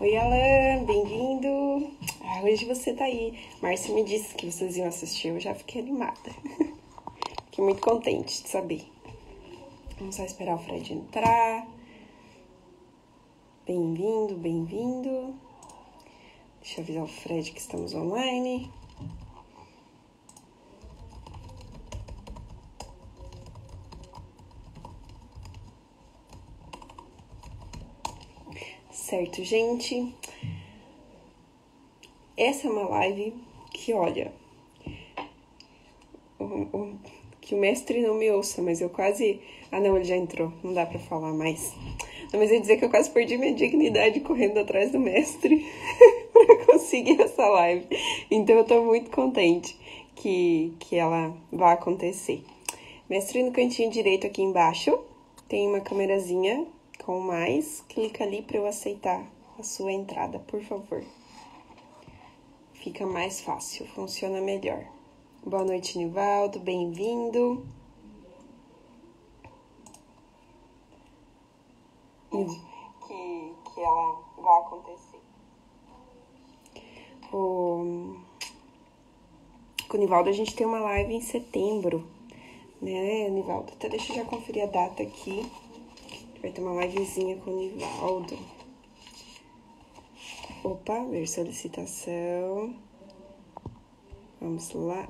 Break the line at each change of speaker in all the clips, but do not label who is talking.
Oi, Alan, bem-vindo. Hoje você tá aí. Márcia me disse que vocês iam assistir, eu já fiquei animada. Fiquei muito contente de saber. Vamos só esperar o Fred entrar. Bem-vindo, bem-vindo. Deixa eu avisar o Fred que estamos online. Certo, gente. Essa é uma live que, olha, que o mestre não me ouça, mas eu quase... Ah, não, ele já entrou, não dá pra falar mais. Não, mas eu ia dizer que eu quase perdi minha dignidade correndo atrás do mestre pra conseguir essa live. Então eu tô muito contente que ela vá acontecer. Mestre, no cantinho direito aqui embaixo tem uma câmerazinha com mais. Clica ali pra eu aceitar a sua entrada, por favor. Fica mais fácil, funciona melhor. Boa noite, Nivaldo, bem-vindo. Que ela vai acontecer. Com o Nivaldo a gente tem uma live em setembro, né, Nivaldo? Até deixa eu já conferir a data aqui. Vai ter uma livezinha com o Nivaldo. Opa, ver solicitação. Vamos lá.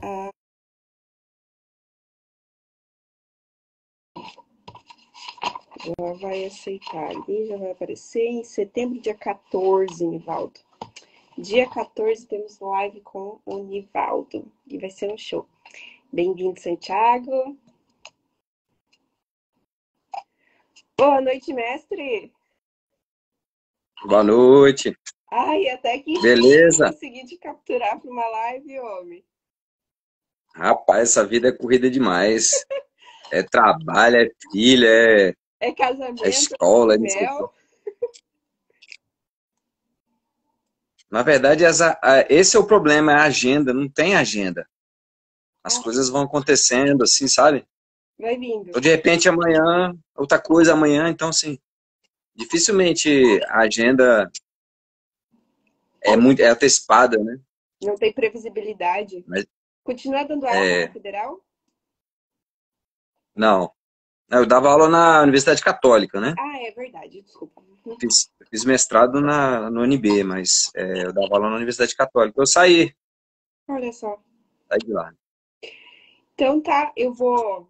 Já vai aceitar ali, já vai aparecer em setembro, dia 14, Nivaldo. Dia 14 temos live com o Nivaldo e vai ser um show. Bem-vindo, Santiago. Boa noite, mestre.
Boa noite.
Ai, até que
Beleza?
consegui te capturar para uma live, homem.
Rapaz, essa vida é corrida demais. É trabalho, é filha,
É casamento,
é escola, não sei o quê.
mel.
Na verdade, esse é o problema, é a agenda, não tem agenda. As coisas vão acontecendo, assim, sabe?
Vai vindo.
Então, de repente, amanhã, outra coisa amanhã, então, assim, dificilmente a agenda é antecipada, né?
Não tem previsibilidade.
Mas,
Continua dando aula na federal?
não. Eu dava aula na Universidade Católica, né?
Ah, é verdade, desculpa.
Fiz mestrado no UNB, mas eu dava aula na Universidade Católica. Eu saí
Olha só.
de lá.
Então tá, eu vou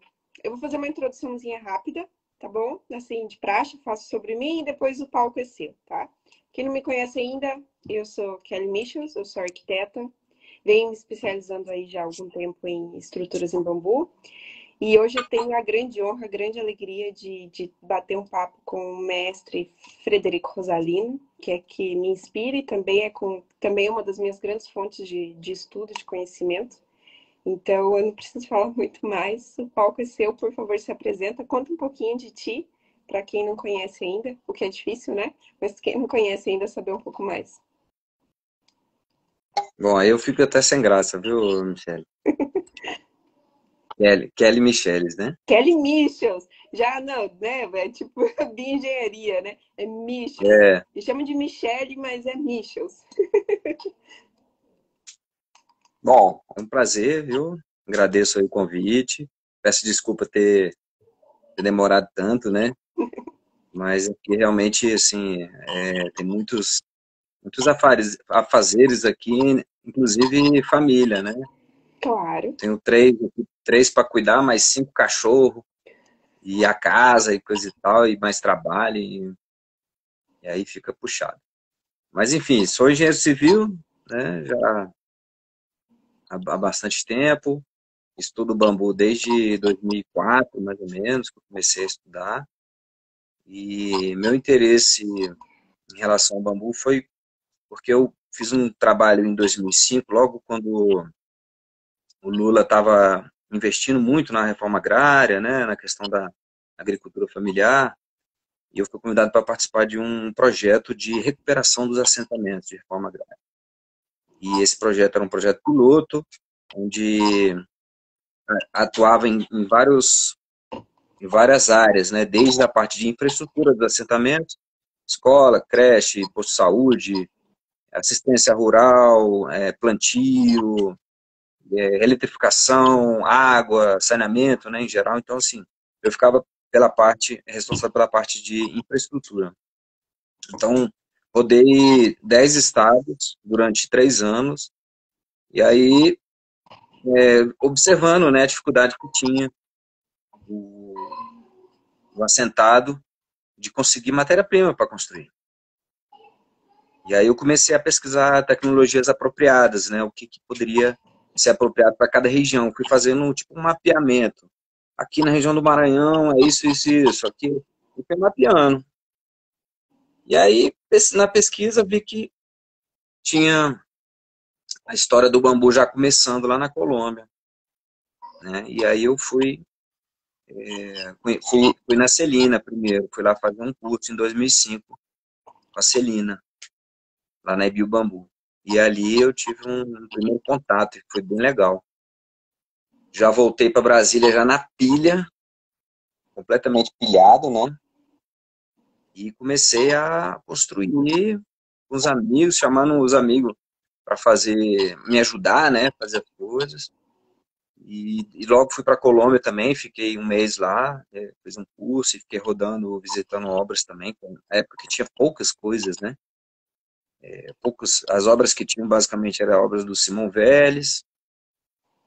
fazer uma introduçãozinha rápida, tá bom? Assim, de praxe, faço sobre mim e depois o palco é seu, tá? Quem não me conhece ainda, eu sou Kelly Michels, eu sou arquiteta, venho me especializando aí já há algum tempo em estruturas em bambu. E hoje eu tenho a grande honra, a grande alegria de bater um papo com o mestre Frederico Rosalino, que me inspira e também é uma das minhas grandes fontes de estudo, de conhecimento. Então, eu não preciso falar muito mais. O palco é seu, por favor, se apresenta. Conta um pouquinho de ti, para quem não conhece ainda, o que é difícil, né? Mas quem não conhece ainda, saber um pouco mais.
Bom, aí eu fico até sem graça, viu, Michele? Kelly Micheles, né?
Kelly Michels, já não, né? É tipo bioengenharia, né? É Michels.
É,
Me chama de Michele, mas é Michels.
bom, é um prazer, viu? Agradeço aí o convite. Peço desculpa ter demorado tanto, né? Mas aqui realmente, assim, tem muitos afazeres aqui, inclusive família, né?
Claro.
Tenho três para cuidar, mais 5 cachorros, e a casa e coisa e tal, e mais trabalho, e aí fica puxado. Mas enfim, sou engenheiro civil, né? Já há bastante tempo. Estudo bambu desde 2004, mais ou menos, que eu comecei a estudar. E meu interesse em relação ao bambu foi porque eu fiz um trabalho em 2005, logo quando o Lula estava investindo muito na reforma agrária, né, na questão da agricultura familiar, e eu fui convidado para participar de um projeto de recuperação dos assentamentos de reforma agrária. E esse projeto era um projeto piloto, onde atuava em várias áreas, né? Desde a parte de infraestrutura dos assentamentos, escola, creche, posto de saúde, assistência rural, plantio, eletrificação, água, saneamento, né, em geral. Então, assim, eu ficava responsável pela parte de infraestrutura. Então, rodei 10 estados durante 3 anos, e aí, observando, né, a dificuldade que tinha o assentado de conseguir matéria-prima para construir. E aí eu comecei a pesquisar tecnologias apropriadas, né, o que poderia ser apropriado para cada região. Fui fazendo tipo um mapeamento. Aqui na região do Maranhão é isso, isso, isso. Aqui eu fui mapeando. E aí, na pesquisa, vi que tinha a história do bambu já começando lá na Colômbia, né? E aí eu fui na Celina primeiro. Fui lá fazer um curso em 2005 com a Celina, lá na Ibiu Bambu. E ali eu tive um primeiro contato, e foi bem legal. Já voltei para Brasília já na pilha, completamente pilhado, né? E comecei a construir com os amigos, chamando os amigos para me ajudar, né? Fazer as coisas. E logo fui para a Colômbia também, fiquei um mês lá, fiz um curso e fiquei rodando, visitando obras também. Na época que tinha poucas coisas, né? As obras que tinham basicamente eram obras do Simão Vélez,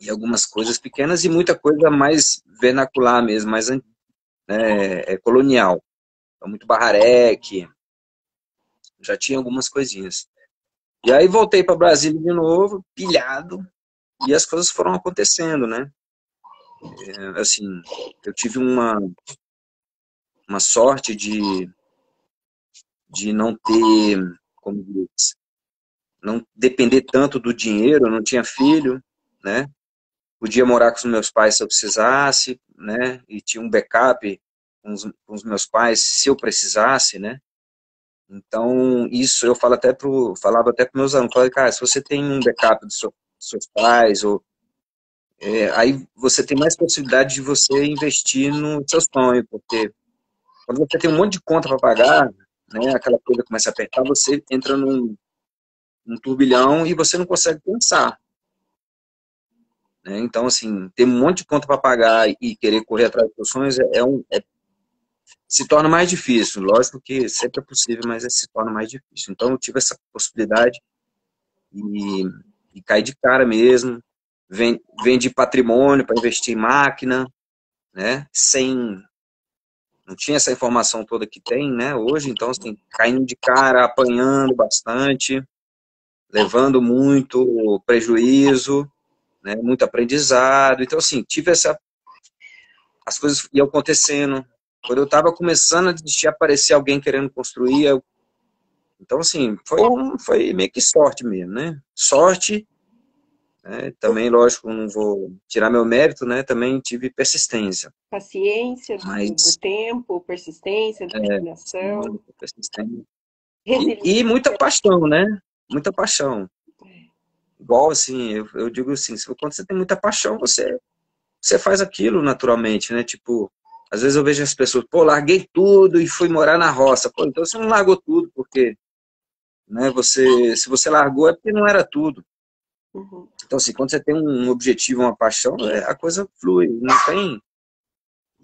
e algumas coisas pequenas e muita coisa mais vernacular mesmo, mais colonial. Então, muito barrareque, já tinha algumas coisinhas. E aí voltei para Brasília de novo, pilhado, e as coisas foram acontecendo, né? Assim, eu tive uma sorte de não ter, como diz, não depender tanto do dinheiro, eu não tinha filho, né? Podia morar com os meus pais se eu precisasse, né? E tinha um backup com os meus pais se eu precisasse, né? Então, isso eu falava até para meus alunos, falei, cara, se você tem um backup dos seus pais, aí você tem mais possibilidade de você investir no seu sonho, porque quando você tem um monte de conta para pagar, né, aquela coisa começa a apertar, você entra num turbilhão e você não consegue pensar. Né? Então, assim, ter um monte de conta para pagar e querer correr atrás dos seus sonhos se torna mais difícil. Lógico que sempre é possível, mas se torna mais difícil. Então, eu tive essa possibilidade e caí de cara mesmo. Vendi patrimônio para investir em máquina, né? Não tinha essa informação toda que tem, né? Hoje, então, assim, caindo de cara, apanhando bastante, levando muito prejuízo, né? Muito aprendizado. Então, assim, as coisas iam acontecendo. Quando eu estava começando a desistir, aparecia alguém querendo construir. Então, assim, foi meio que sorte mesmo, né? Sorte, né? Também, lógico, não vou tirar meu mérito, né? Também tive persistência.
Paciência do tempo, persistência, determinação.
Persistência. E muita paixão, né? Muita paixão. Igual, assim, eu digo assim, quando você tem muita paixão, você faz aquilo naturalmente, né? Tipo, às vezes eu vejo as pessoas, pô, larguei tudo e fui morar na roça. Pô, então você não largou tudo, porque, né, se você largou é porque não era tudo.
Uhum.
Então, assim, quando você tem um objetivo, uma paixão, a coisa flui, não tem...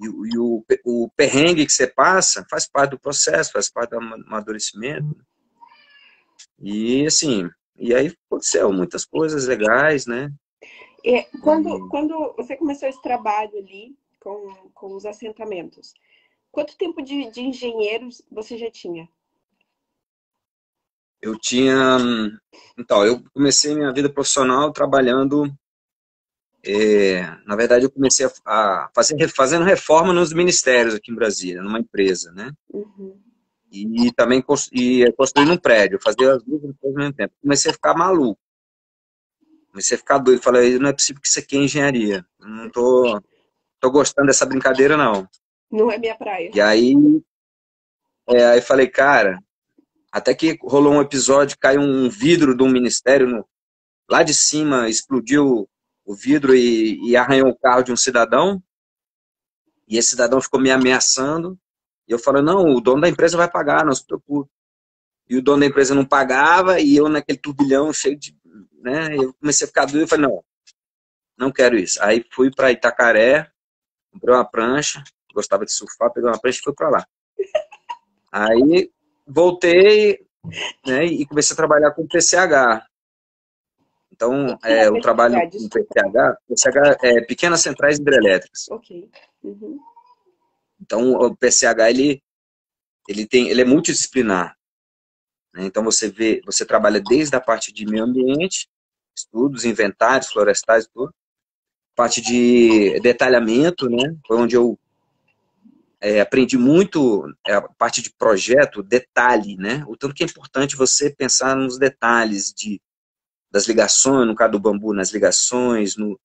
E o perrengue que você passa faz parte do processo, faz parte do amadurecimento. E, assim, e aí aconteceu muitas coisas legais, né?
Quando você começou esse trabalho ali com os assentamentos, quanto tempo de engenheiros você já tinha?
Eu tinha... Então, eu comecei minha vida profissional trabalhando... na verdade, eu comecei fazendo reforma nos ministérios aqui em Brasília, numa empresa, né?
Uhum.
E também construindo um prédio, eu fazia as duas coisas ao mesmo tempo. Comecei a ficar maluco. Comecei a ficar doido. Falei, não é possível que isso aqui é engenharia. Não tô gostando dessa brincadeira, não.
Não é minha praia.
E aí falei, cara, até que rolou um episódio, caiu um vidro de um ministério lá de cima, explodiu o vidro e arranhou o carro de um cidadão. E esse cidadão ficou me ameaçando. E eu falo, não, o dono da empresa vai pagar, não se preocupe. E o dono da empresa não pagava, e eu naquele turbilhão cheio de... né, eu comecei a ficar doido, eu falei, não, não quero isso. Aí fui para Itacaré, comprei uma prancha, gostava de surfar, peguei uma prancha e fui para lá. Aí voltei, né, e comecei a trabalhar com PCH. Então, eu trabalho com PCH é Pequenas Centrais Hidrelétricas.
Ok. Uhum.
Então, o PCH, ele é multidisciplinar, né? Então, você trabalha desde a parte de meio ambiente, estudos, inventários, florestais, tudo, parte de detalhamento, né? Foi onde eu aprendi muito a parte de projeto, detalhe, né? O tanto que é importante você pensar nos detalhes das ligações, no caso do bambu, nas ligações, no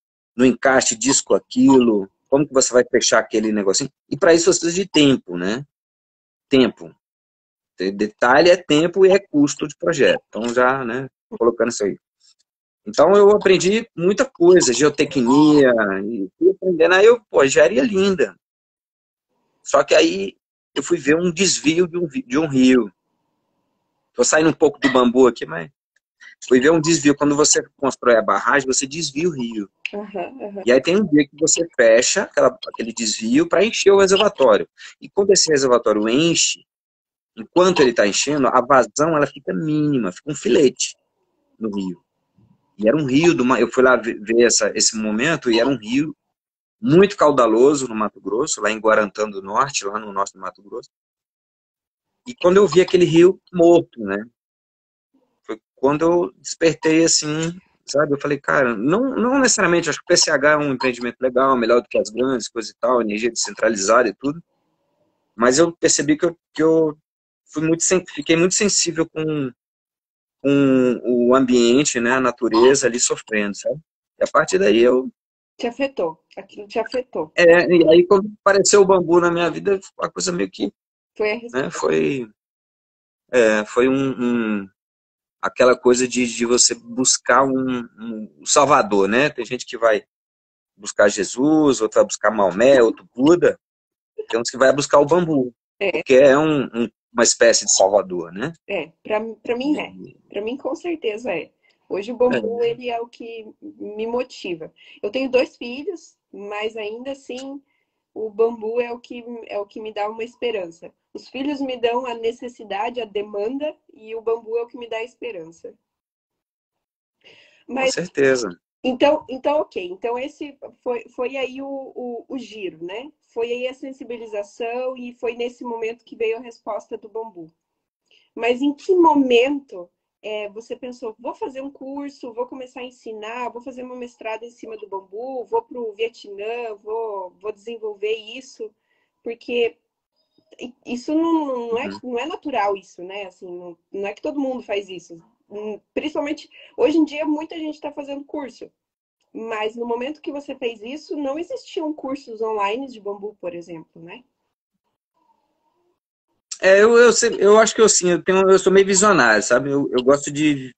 encaixe disso com aquilo, como que você vai fechar aquele negocinho. E para isso você precisa de tempo, né? Tempo. Detalhe é tempo e é custo de projeto. Então já, né, colocando isso aí. Então eu aprendi muita coisa, geotecnia, e fui aprendendo, aí engenharia linda. Só que aí eu fui ver um desvio de um rio. Estou saindo um pouco do bambu aqui, mas fui ver um desvio. Quando você constrói a barragem, você desvia o rio.
Uhum.
E aí tem um dia que você fecha aquele desvio para encher o reservatório. E quando esse reservatório enche, enquanto ele está enchendo, a vazão ela fica mínima, fica um filete no rio. E era um rio, eu fui lá ver esse momento, e era um rio muito caudaloso no Mato Grosso, lá em Guarantã do Norte, lá no norte do Mato Grosso. E quando eu vi aquele rio morto, né? Foi quando eu despertei assim, sabe? Eu falei, cara, não necessariamente, acho que o PCH é um empreendimento legal, melhor do que as grandes, coisa e tal, energia descentralizada e tudo. Mas eu percebi que eu fiquei muito sensível com o ambiente, né, a natureza ali sofrendo, sabe? E a partir daí
Te afetou. Aquilo te afetou.
E aí quando apareceu o bambu na minha vida, a coisa meio que,
Foi a
né,
resposta.
foi aquela coisa de você buscar um salvador, né? Tem gente que vai buscar Jesus, outro vai buscar Maomé, outro Buda, tem uns que vai buscar o bambu,
É,
porque é uma espécie de salvador, né?
para mim é. Para mim com certeza é. Hoje o bambu
É,
ele é o que me motiva. Eu tenho 2 filhos, mas ainda assim o bambu é o que me dá uma esperança. Os filhos me dão a necessidade, a demanda, e o bambu é o que me dá a esperança.
com
Mas
certeza.
então ok. Então esse foi aí o giro, né? Foi aí a sensibilização e foi nesse momento que veio a resposta do bambu. Mas em que momento você pensou, vou fazer um curso, vou começar a ensinar, vou fazer uma mestrado em cima do bambu, vou para o Vietnã, vou desenvolver isso? Porque isso
Uhum.
não é natural isso, né? Assim, não é que todo mundo faz isso. Principalmente, hoje em dia, muita gente está fazendo curso. Mas no momento que você fez isso, não existiam cursos online de bambu, por exemplo, né?
Eu acho que assim, eu sou meio visionário, sabe? Eu gosto de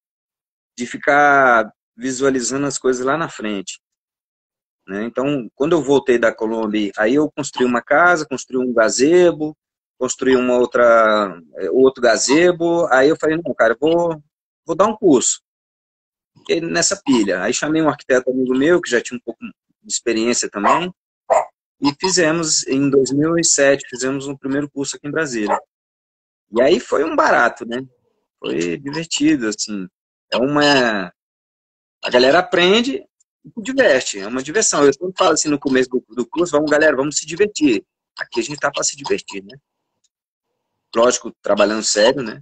ficar visualizando as coisas lá na frente, né? Então, quando eu voltei da Colômbia, aí eu construí uma casa, construí um gazebo, construí outro gazebo, aí eu falei, não, cara, vou dar um curso. Fiquei nessa pilha. Aí chamei um arquiteto amigo meu, que já tinha um pouco de experiência também, e em 2007, fizemos um primeiro curso aqui em Brasília. E aí foi um barato, né? Foi divertido, assim. A galera aprende e se diverte, é uma diversão. Eu sempre falo assim no começo do curso, galera, vamos se divertir. Aqui a gente tá para se divertir, né? Lógico, trabalhando sério, né?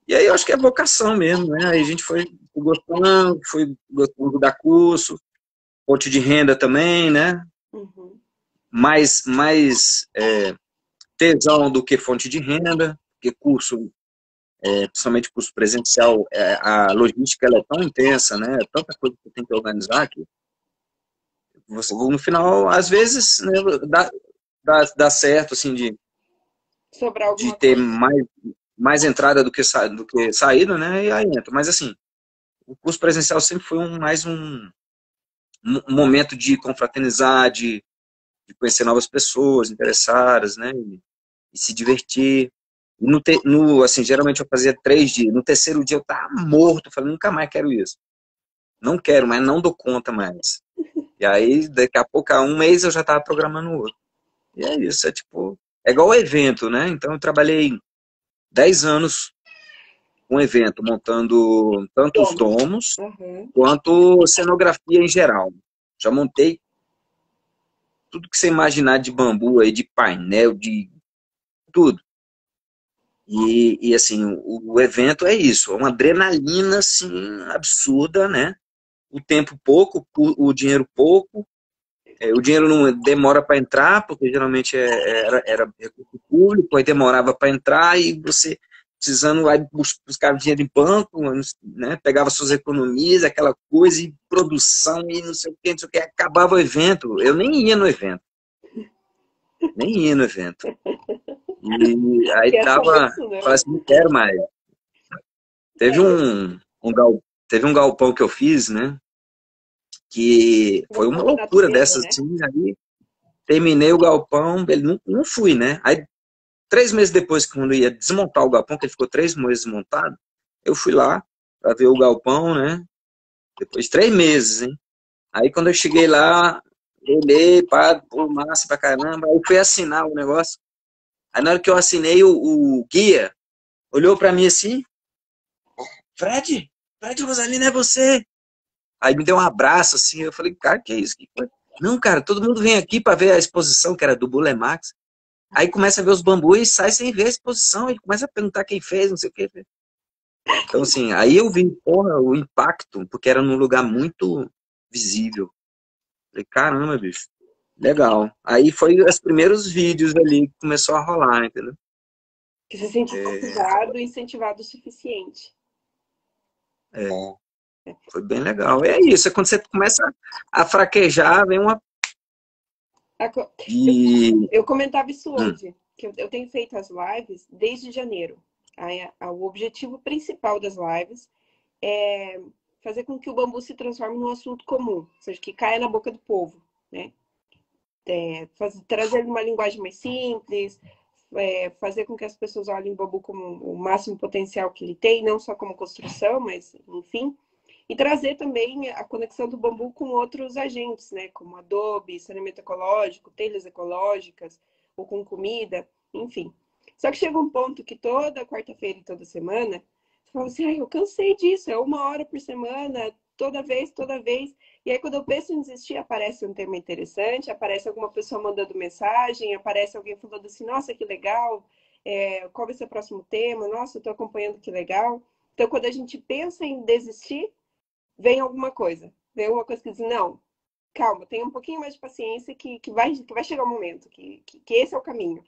E aí eu acho que é vocação mesmo, né? Aí a gente foi gostando da curso, fonte de renda também, né?
Uhum.
Mais tesão do que fonte de renda, porque curso, principalmente curso presencial, a logística ela é tão intensa, né? Tanta coisa que você tem que organizar que no final, às vezes, né, dá certo, assim,
Sobrar
de
alguma
ter
coisa.
mais entrada do que saída, né? E aí entra. Mas, assim, o curso presencial sempre foi mais um momento de confraternizar, de conhecer novas pessoas interessadas, né? e se divertir. Assim, geralmente eu fazia 3 dias. No terceiro dia eu tava morto. Falei, nunca mais quero isso. Não quero, mas não dou conta mais. E aí, daqui a pouco, há um mês, eu já tava programando outro. E é isso, é tipo... É igual evento, né? Então eu trabalhei 10 anos com evento, montando tanto os domos,
Uhum.
quanto cenografia em geral. Já montei tudo que você imaginar de bambu aí, de painel, de tudo. E assim, o evento é isso, é uma adrenalina, assim, absurda, né? O tempo pouco, o dinheiro pouco, o dinheiro não demora para entrar, porque geralmente era recurso público, aí demorava para entrar e você precisando aí buscar dinheiro em banco, né? Pegava suas economias, aquela coisa, e produção, e não sei o que, não sei o que, acabava o evento. Eu nem ia no evento, nem ia no evento. E aí
Que é só
tava,
isso, né?
falei assim, não quero mais. Teve
É,
teve um galpão que eu fiz, né? Que foi uma
voltou para a
loucura
natureza,
dessas
né?
assim, aí terminei o galpão, ele não fui, né? Aí 3 meses depois, quando ia desmontar o galpão, que ele ficou 3 meses desmontado, eu fui lá para ver o galpão, né? Depois de 3 meses, hein? Aí quando eu cheguei lá, eu olhei, pá, pô, massa pra caramba, aí eu fui assinar o negócio. Aí na hora que eu assinei, o guia olhou para mim assim, Fred Rosalina, é você? Aí me deu um abraço, assim, eu falei, cara, que é isso? Que foi? Não, cara, todo mundo vem aqui para ver a exposição, que era do Bulemax. Aí começa a ver os bambus e sai sem ver a exposição, e começa a perguntar quem fez, não sei o quê. Então, assim, aí eu vi, porra, o impacto, porque era num lugar muito visível. Falei, caramba, bicho, legal. Aí foi os primeiros vídeos ali que começou a rolar, entendeu?
Que se sentiu
É,
motivado e incentivado o suficiente.
é, foi bem legal. É isso, é quando você começa a fraquejar, vem uma...
Eu,
E...
eu comentava isso
Hum,
hoje, que eu tenho feito as lives desde janeiro. O objetivo principal das lives é fazer com que o bambu se transforme num assunto comum, ou seja, que caia na boca do povo, né? Trazer uma linguagem mais simples, fazer com que as pessoas olhem o bambu como o máximo potencial que ele tem, não só como construção, mas enfim. E trazer também a conexão do bambu com outros agentes, né? Como adobe, saneamento ecológico, telhas ecológicas, ou com comida, enfim. Só que chega um ponto que toda quarta-feira e toda semana, você fala assim, ai, eu cansei disso, é 1 hora por semana, toda vez, toda vez. E aí, quando eu penso em desistir, aparece um tema interessante, aparece alguma pessoa mandando mensagem, aparece alguém falando assim, nossa, que legal, qual vai ser o próximo tema? Nossa, eu estou acompanhando, que legal. Então, quando a gente pensa em desistir, vem alguma coisa. Vem alguma coisa que diz, não, calma, tenha um pouquinho mais de paciência que vai chegar o momento, que esse é o caminho.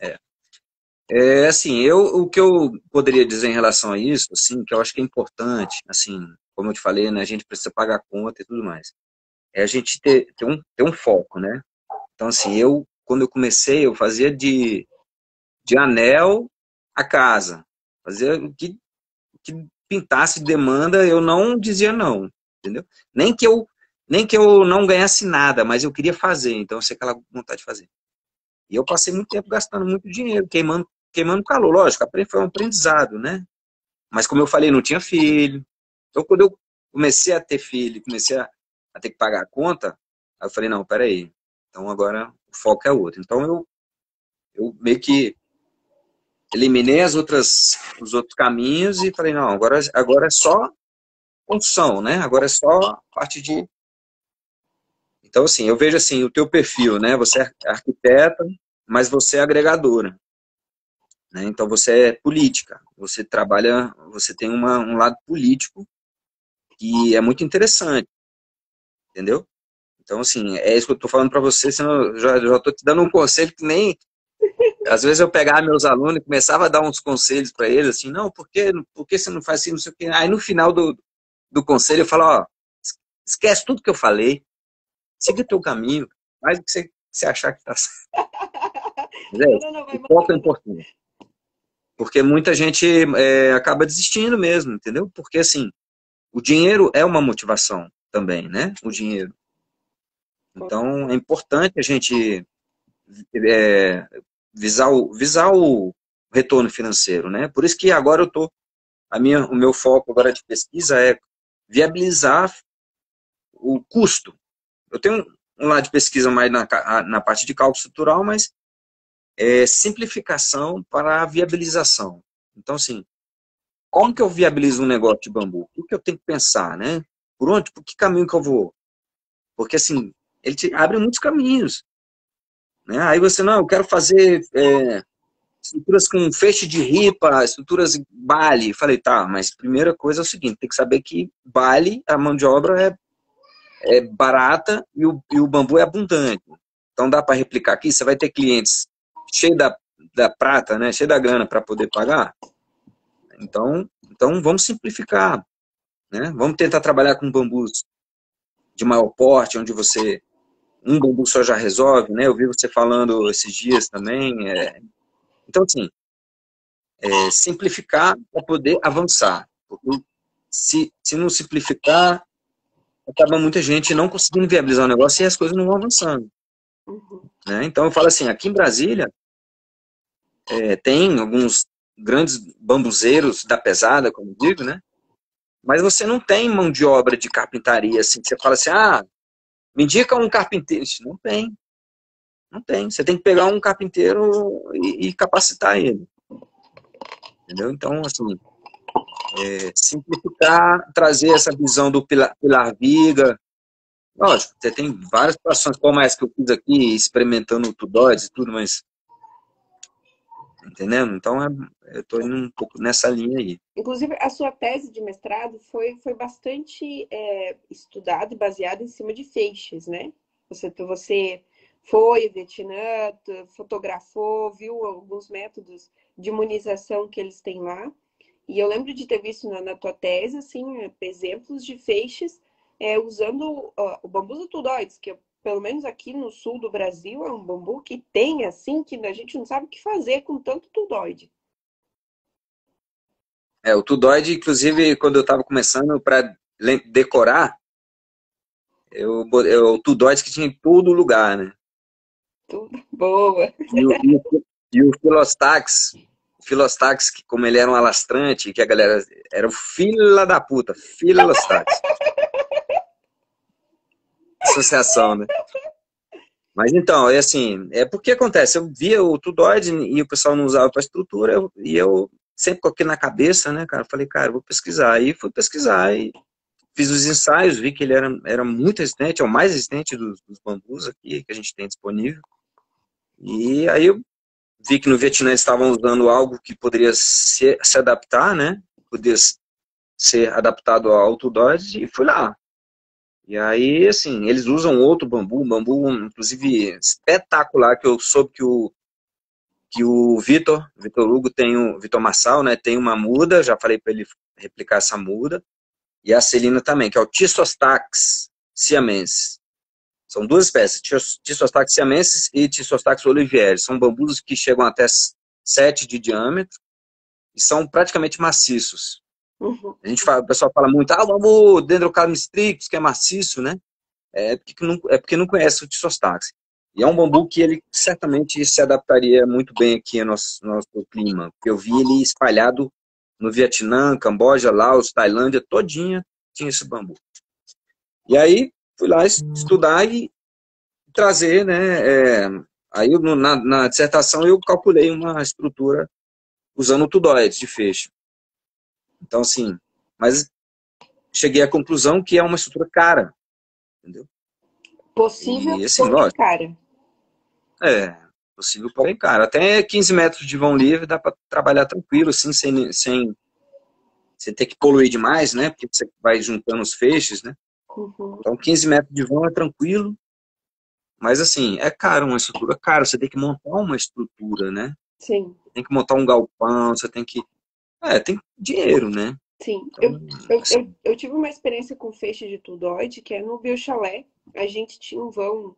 é. Assim, o que eu poderia dizer em relação a isso, assim, que eu acho que é importante, assim, como eu te falei, né, a gente precisa pagar a conta e tudo mais. É a gente ter um foco, né? Então, assim, quando eu comecei, eu fazia de anel a casa. Fazia o que pintasse demanda, eu não dizia não, entendeu? Nem que eu não ganhasse nada, mas eu queria fazer, então eu sei aquela vontade de fazer. E eu passei muito tempo gastando muito dinheiro, queimando calor. Lógico, foi um aprendizado, né? Mas como eu falei, não tinha filho. Então, quando eu comecei a ter filho, comecei a ter que pagar a conta, aí eu falei, não, peraí. Então, agora o foco é outro. Então, eu meio que eliminei os outros caminhos e falei, não, agora é só construção, né? Agora é só parte de... Então, assim, eu vejo assim, o teu perfil, né? Você é arquiteta, mas você é agregadora. Né? Então você é política, você trabalha, você tem um lado político que é muito interessante, entendeu? Então, assim, é isso que eu estou falando para você, senão eu já estou te dando um conselho que nem... Às vezes eu pegava meus alunos e começava a dar uns conselhos para eles, assim, não, por que você não faz assim, não sei o quê. Aí no final do conselho eu falo, ó, esquece tudo que eu falei, siga o teu caminho, faz o que você achar que está certo. Mas é
Não,
isso,
não, não, vai
o foco é
mandando.
importante. Porque muita gente acaba desistindo mesmo, entendeu? Porque, assim, o dinheiro é uma motivação também, né? O dinheiro. Então, é importante a gente visar o retorno financeiro, né? Por isso que agora o meu foco agora de pesquisa é viabilizar o custo. Eu tenho um lado de pesquisa mais na parte de cálculo estrutural, mas simplificação para a viabilização. Então, assim, como que eu viabilizo um negócio de bambu? O que eu tenho que pensar, né? Por que caminho que eu vou? Porque, assim, ele te abre muitos caminhos, né? Aí você, não, eu quero fazer estruturas com feixe de ripa, estruturas Bali. Falei, tá, mas primeira coisa é o seguinte, tem que saber que Bali, a mão de obra é barata e o bambu é abundante. Então dá para replicar aqui, você vai ter clientes cheios da prata, né, cheio da grana para poder pagar. Então vamos simplificar, né? Vamos tentar trabalhar com bambus de maior porte, onde um bambu só já resolve, né? Eu vi você falando esses dias também. Então, assim, simplificar para poder avançar. Porque se não simplificar, acaba muita gente não conseguindo viabilizar o negócio e as coisas não vão avançando.
Uhum.
Né? Então, eu falo assim, aqui em Brasília, tem alguns grandes bambuzeiros da pesada, como eu digo, né? Mas você não tem mão de obra de carpintaria, assim, que você fala assim, me indica um carpinteiro. Não tem, não tem. Você tem que pegar um carpinteiro e capacitar ele. Entendeu? Então, assim, simplificar, trazer essa visão do pilar viga. Lógico, você tem várias situações, como essa que eu fiz aqui, experimentando tudóides e tudo, mas, entendendo? Então, eu estou indo um pouco nessa linha aí.
Inclusive, a sua tese de mestrado foi bastante estudada e baseada em cima de feixes, né? Você foi ao Vietnã, fotografou, viu alguns métodos de imunização que eles têm lá. E eu lembro de ter visto na tua tese, assim, exemplos de feixes usando o bambu do tudóides, que pelo menos aqui no sul do Brasil é um bambu que tem, assim, que a gente não sabe o que fazer com tanto tudóide.
O tudóide, inclusive, quando eu estava começando para decorar, o tudóide que tinha em todo lugar, né?
Tudo boa.
E o Filostax, que como ele era um alastrante, que a galera era o filho da puta, Filostax. Associação, né? Mas então, assim, porque acontece, eu via o tudóide e o pessoal não usava para estrutura, e eu sempre com aquilo na cabeça, né, cara, falei, cara, eu vou pesquisar. Aí fui pesquisar e fiz os ensaios, vi que ele era muito resistente, é o mais resistente dos bambus aqui que a gente tem disponível. E aí eu vi que no Vietnã eles estavam usando algo que poderia se adaptar, né? Poderia ser adaptado ao outdoors e fui lá. E aí, assim, eles usam outro bambu, um bambu, inclusive, espetacular, que eu soube que o Vitor Hugo Vitor Massal, né, tem uma muda, já falei para ele replicar essa muda, e a Celina também, que é o Tissostax siamensis. São duas espécies, Tissostax siamensis e Tissostax olivieri. São bambus que chegam até 7 de diâmetro e são praticamente maciços.
Uhum.
O pessoal fala muito, o bambu Dendrocarpus strictus, que é maciço, né? Porque não conhece o Tissostax. E é um bambu que ele certamente se adaptaria muito bem aqui ao nosso clima. Porque eu vi ele espalhado no Vietnã, Camboja, Laos, Tailândia, todinha tinha esse bambu. E aí fui lá estudar e trazer, né? Aí na dissertação eu calculei uma estrutura usando tudóides de feixe. Então, assim, mas cheguei à conclusão que é uma estrutura cara, entendeu?
Possível,
E, assim,
porém
lógico,
cara.
possível, porém cara. Até 15 metros de vão livre dá para trabalhar tranquilo, assim, sem ter que poluir demais, né? Porque você vai juntando os feixes, né?
Uhum.
Então, 15 metros de vão é tranquilo, mas, assim, é caro, uma estrutura cara. Você tem que montar uma estrutura, né?
Sim,
Tem que montar um galpão, você tem que... tem dinheiro, né?
sim.
Então, assim,
Eu tive uma experiência com feixe de tudóide, que é no Biochalé. A gente tinha um vão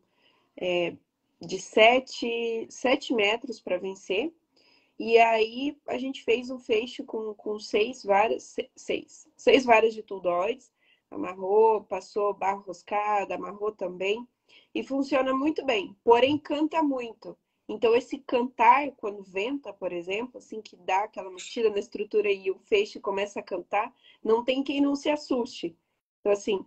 de 7 metros para vencer. E aí a gente fez um feixe com 6 varas, seis varas de tudóides, amarrou, passou barro roscado, amarrou também. E funciona muito bem, porém canta muito. Então, esse cantar, quando venta, por exemplo, assim, que dá aquela mexida na estrutura e o feixe começa a cantar, não tem quem não se assuste. Então, assim,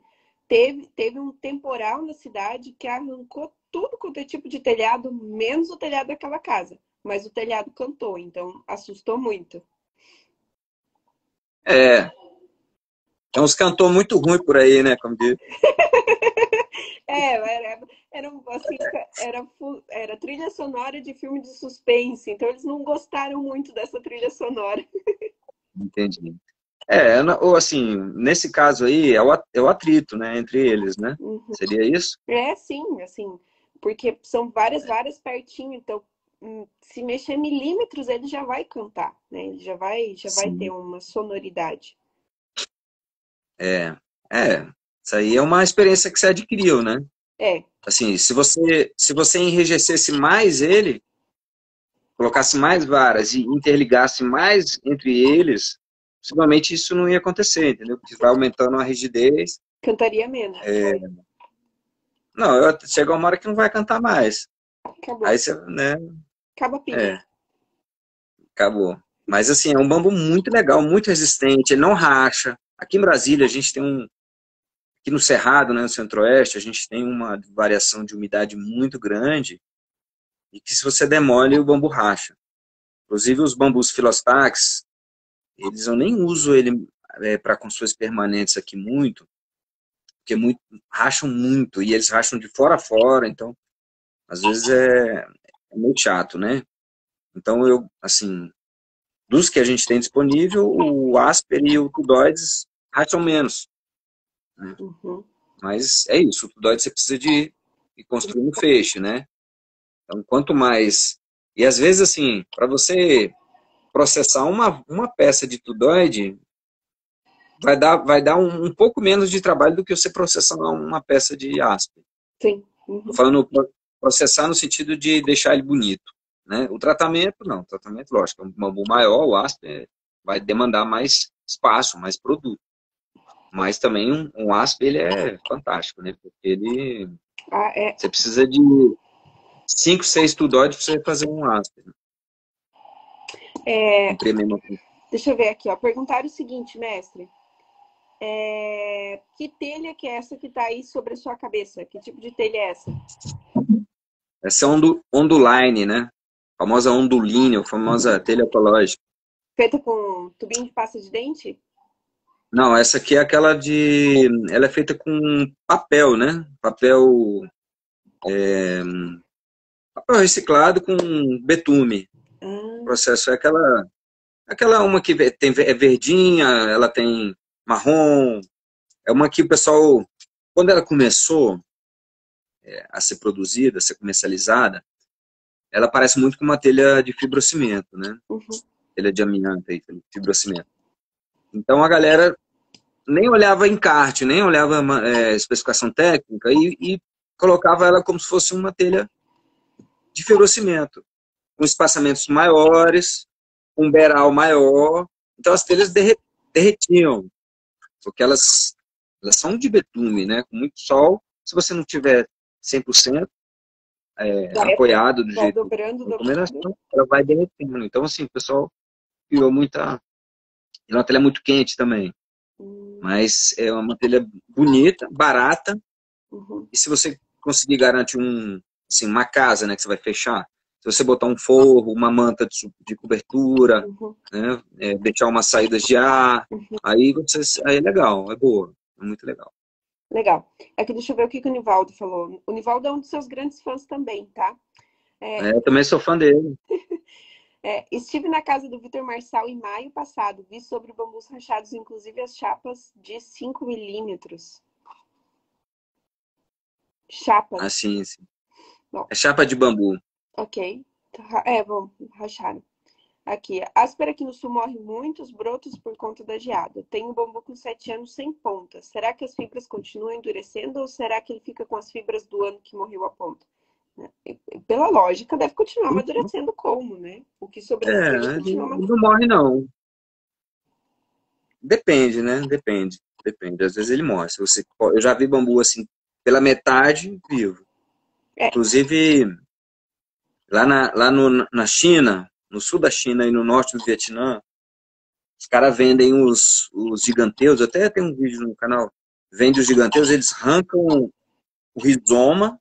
teve um temporal na cidade que arrancou tudo quanto é tipo de telhado, menos o telhado daquela casa. Mas o telhado cantou, então assustou muito.
É, tem uns cantores muito ruins por aí, né? Como diz.
Assim, era trilha sonora de filme de suspense, então eles não gostaram muito dessa trilha sonora.
Entendi. Ou assim, nesse caso aí, é o atrito, né, entre eles, né?
Uhum.
Seria isso?
É, sim, assim, porque são várias pertinho, então se mexer milímetros ele já vai cantar, né? Ele já vai ter
Sim.
uma sonoridade.
É, isso aí é uma experiência que você adquiriu, né?
É,
Assim, se você enrijecesse mais ele, colocasse mais varas e interligasse mais entre eles, possivelmente isso não ia acontecer, entendeu? Porque vai aumentando a rigidez.
cantaria menos.
Não, chega uma hora que não vai cantar mais.
Acabou.
Aí você, né?
Acaba a pilha.
É, acabou. Mas assim, é um bambu muito legal, muito resistente, ele não racha. Aqui em Brasília a gente tem aqui no Cerrado, né, no Centro-Oeste, a gente tem uma variação de umidade muito grande e que se você demole, o bambu racha. Inclusive os bambus filostax, eu nem uso ele para construções permanentes aqui muito, porque racham muito e eles racham de fora a fora, então às vezes é meio chato, né? Então assim, dos que a gente tem disponível, o Asper e o Tudoides racham menos, né?
Uhum.
Mas é isso, o Tudoides você precisa de ir construindo feixe, né? Então, quanto mais... E às vezes, assim, para você processar uma peça de tudoide, vai dar um pouco menos de trabalho do que você processar uma peça de aspe.
Sim.
Estou
Uhum.
falando processar no sentido de deixar ele bonito, né? O tratamento, não. O tratamento, lógico, é um bambu maior, o aspe vai demandar mais espaço, mais produto. Mas também um aspe, ele é fantástico, né? Porque
Ah, é.
você precisa de 5, 6 tudóides para você fazer um aspe. Cumprir a mesma coisa.
Deixa eu ver aqui, ó. Perguntaram o seguinte, mestre. Que telha que é essa que tá aí sobre a sua cabeça? Que tipo de telha é essa?
Essa é onduline, né? A famosa onduline, a famosa telha ecológica.
Feita com tubinho de pasta de dente?
Não, essa aqui é aquela de... Ela é feita com papel, né? Papel reciclado com betume. O
Ah,
processo é aquela uma que é verdinha, ela tem marrom. É uma que o pessoal, quando ela começou a ser produzida, a ser comercializada, ela parece muito com uma telha de fibrocimento, né?
uhum.
Telha de amianto, aí, fibrocimento. Então a galera nem olhava encarte, nem olhava especificação técnica e colocava ela como se fosse uma telha de fibrocimento, com espaçamentos maiores, um beiral maior. Então as telhas derretiam, porque elas são de betume, né? Com muito sol. Se você não tiver 100% apoiado do
Vai
jeito
dobrando,
de
dobrando.
recomendação, ela vai derretendo. Então, assim, o pessoal criou muita... E uma telha muito quente também.
Hum,
Mas é uma telha bonita, barata,
uhum,
e se você conseguir garantir assim, uma casa, né, que você vai fechar, se você botar um forro, uma manta de cobertura,
uhum,
né, deixar umas saídas de ar,
uhum.
aí é legal, é boa, é muito legal.
Legal. Aqui, deixa eu ver o que o Nivaldo falou. O Nivaldo é um dos seus grandes fãs também, tá? É,
Eu também sou fã dele.
estive na casa do Vitor Marçal em maio passado. Vi sobre bambus rachados, inclusive as chapas de 5 milímetros. Chapas.
Assim, assim.
Bom,
É chapa de bambu.
ok. Bom, racharam. Aqui, áspera aqui no sul morre muitos brotos por conta da geada. Tem um bambu com 7 anos sem pontas. Será que as fibras continuam endurecendo ou será que ele fica com as fibras do ano que morreu a ponta? Pela lógica, deve continuar amadurecendo como, né? O que sobreviveu
Ele
continua
não
amadurecendo.
morre, não. Depende, né? Depende. Às vezes ele morre. Eu já vi bambu assim, pela metade, vivo.
É.
Inclusive, na China, no sul da China e no norte do Vietnã, os caras vendem os giganteus, até tem um vídeo no canal, vende os giganteus, eles arrancam o rizoma,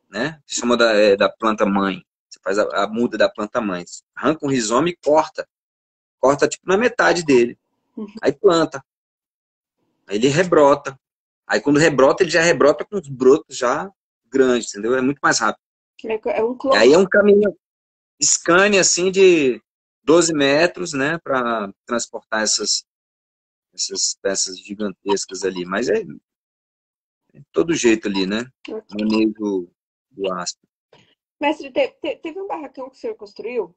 né? Que chama da planta mãe. Você faz a muda da planta mãe. Arranca um rizoma e corta. Corta tipo na metade dele. Aí planta. Aí ele rebrota. Aí quando rebrota, ele já rebrota com os brotos já grandes, entendeu? É muito mais rápido.
É um
E aí
clone.
é um caminho Scania, assim, de 12 metros, né? Para transportar essas peças gigantescas ali. Mas é todo jeito ali, né? Manejo do aspa.
Mestre, teve um barracão que o senhor construiu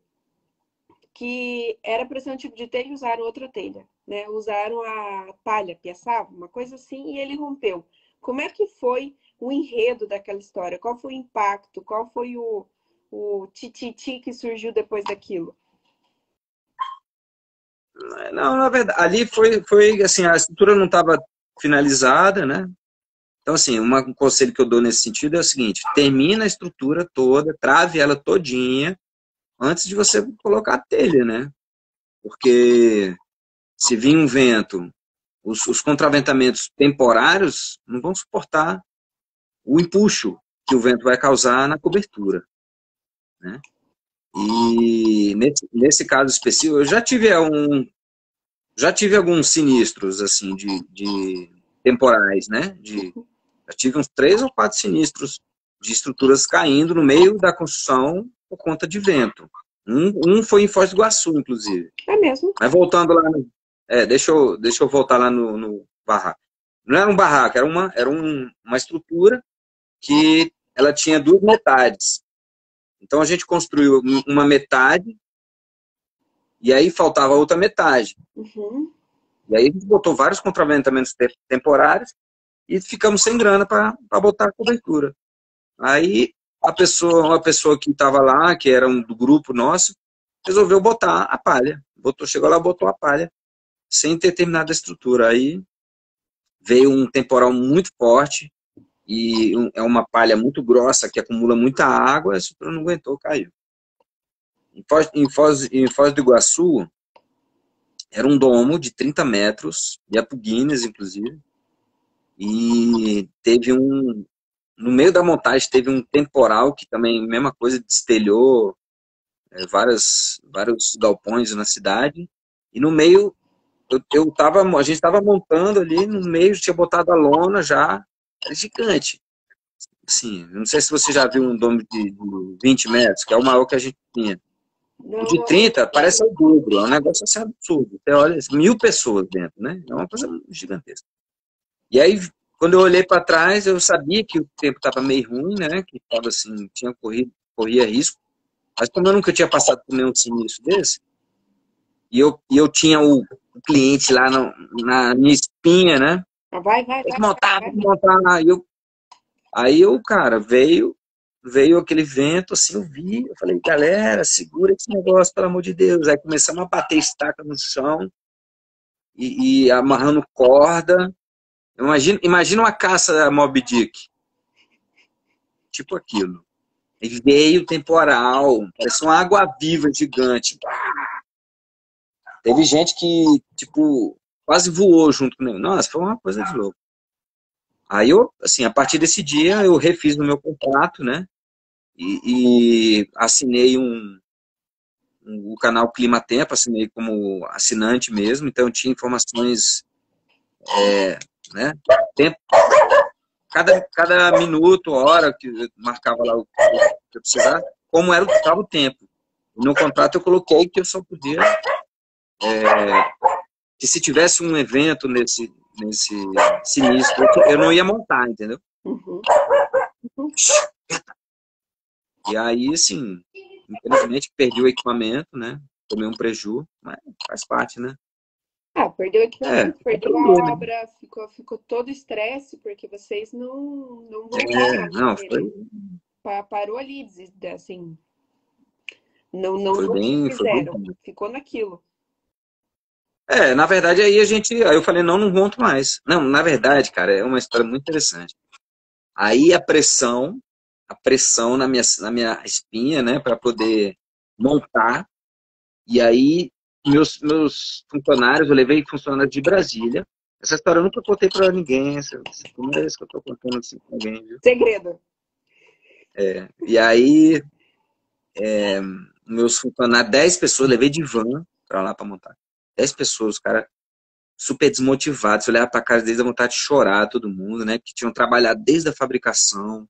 que era para ser um tipo de telha e usaram outra telha, né? Usaram a palha piaçava, uma coisa assim, e ele rompeu. Como é que foi o enredo daquela história? Qual foi o impacto? Qual foi o tititi que surgiu depois daquilo?
Não, na verdade, ali foi assim, a estrutura não estava finalizada, né? Então, assim, um conselho que eu dou nesse sentido é o seguinte: termina a estrutura toda, trave ela todinha, antes de você colocar a telha, né? Porque se vir um vento, os contraventamentos temporários não vão suportar o empuxo que o vento vai causar na cobertura, né? E nesse caso específico, eu já tive alguns sinistros, assim, de temporais, né? Já tive uns 3 ou 4 sinistros de estruturas caindo no meio da construção por conta de vento. Um foi em Foz do Iguaçu, inclusive.
É mesmo?
Mas voltando lá, deixa eu voltar lá no barraco. Não era um barraco, era uma estrutura que ela tinha 2 metades. Então a gente construiu uma metade e aí faltava a outra metade.
Uhum.
E aí a gente botou vários contraventamentos temporários e ficamos sem grana para botar a cobertura. Aí uma pessoa que estava lá, que era do grupo nosso, resolveu botar a palha. Chegou lá, botou a palha, sem ter terminado a estrutura. Aí veio um temporal muito forte e é uma palha muito grossa que acumula muita água, a estrutura não aguentou, caiu. Em Foz do Iguaçu, era um domo de 30 metros, de pro Guinness, inclusive, e no meio da montagem teve um temporal que também, mesma coisa, destelhou vários galpões na cidade, e no meio, a gente estava montando ali, no meio tinha botado a lona já, era gigante. Assim, não sei se você já viu um domo de 20 metros, que é o maior que a gente tinha. O
Não,
de
não.
30 parece o dobro, é um negócio assim absurdo. Você olha, 1.000 pessoas dentro, né? É uma coisa gigantesca. E aí, quando eu olhei para trás, eu sabia que o tempo estava meio ruim, né? Que estava assim, corria risco. Mas como eu nunca tinha passado por nenhum sinistro desse, e eu tinha o cliente lá na minha espinha, né? Tem que montar, tem
Vai.
que montar. Aí, cara, veio aquele vento, assim, eu vi, eu falei, galera, segura esse negócio, pelo amor de Deus. Aí começamos a bater estaca no chão e amarrando corda. Imagina uma caça a Moby Dick, tipo aquilo. E veio temporal, parecia uma água-viva gigante. Teve gente que, tipo, quase voou junto comigo. Nossa, foi uma coisa de louco. Aí eu, assim, a partir desse dia, eu refiz o meu contrato, né? E assinei o canal Clima Tempo, assinei como assinante mesmo, então eu tinha informações, né? Tempo, cada minuto, hora que eu marcava lá o que eu precisava, como estava o tempo. No contrato eu coloquei que eu só podia, que se tivesse um evento nesse sinistro, eu não ia montar, entendeu?
Uhum.
E aí, assim, infelizmente perdi o equipamento, né? Tomei um preju, mas faz parte, né?
Ah, perdeu o equipamento, perdeu
Aprender,
a
né?
obra, ficou todo estresse, porque vocês não voltaram a
Não,
querer. Parou ali, assim, não
foi bem.
fizeram, ficou naquilo.
Na verdade, aí eu falei, não monto mais. Não, na verdade, cara, é uma história muito interessante. Aí a pressão a pressão na minha espinha, né, para poder montar. E aí, meus funcionários, eu levei funcionários de Brasília. Essa história eu nunca contei para ninguém. Essa é a primeira vez que eu estou contando assim para alguém, viu?
Segredo.
E aí, meus funcionários, 10 pessoas, levei de van para lá para montar. 10 pessoas, cara, super desmotivados. Eu olhava para casa deles, a vontade de chorar, todo mundo, né? Que tinham trabalhado desde a fabricação,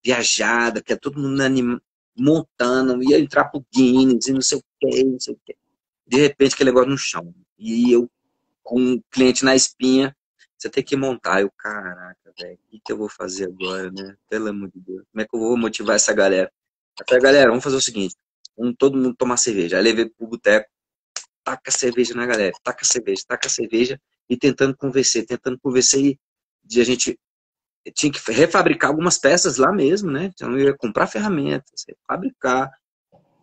viajada, que é todo mundo montando, ia entrar pro Guinness e não sei o que, não sei o que. De repente, aquele negócio no chão. E eu, com um cliente na espinha, você tem que montar. Eu, caraca, velho, o que eu vou fazer agora, né? Pelo amor de Deus. Como é que eu vou motivar essa galera? Eu falei, galera, vamos fazer o seguinte, vamos todo mundo tomar cerveja. Aí levei pro boteco, taca cerveja na galera, taca cerveja, e tentando convencer, e de a gente tinha que refabricar algumas peças lá mesmo, né? Então eu ia comprar ferramentas, fabricar,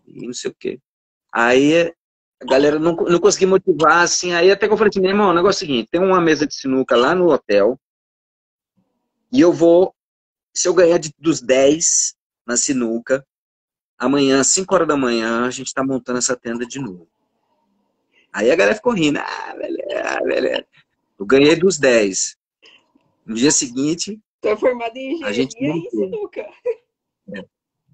e não sei o quê. Aí a galera não conseguia motivar, assim, aí até que eu falei assim, meu irmão, o negócio é o seguinte, tem uma mesa de sinuca lá no hotel, e eu vou, se eu ganhar dos 10 na sinuca, amanhã, às 5 horas da manhã, a gente tá montando essa tenda de novo. Aí a galera ficou rindo, beleza, beleza. Eu ganhei dos 10. No dia seguinte,
Tô formada em
a gente
engenharia e
montou.
sinuca.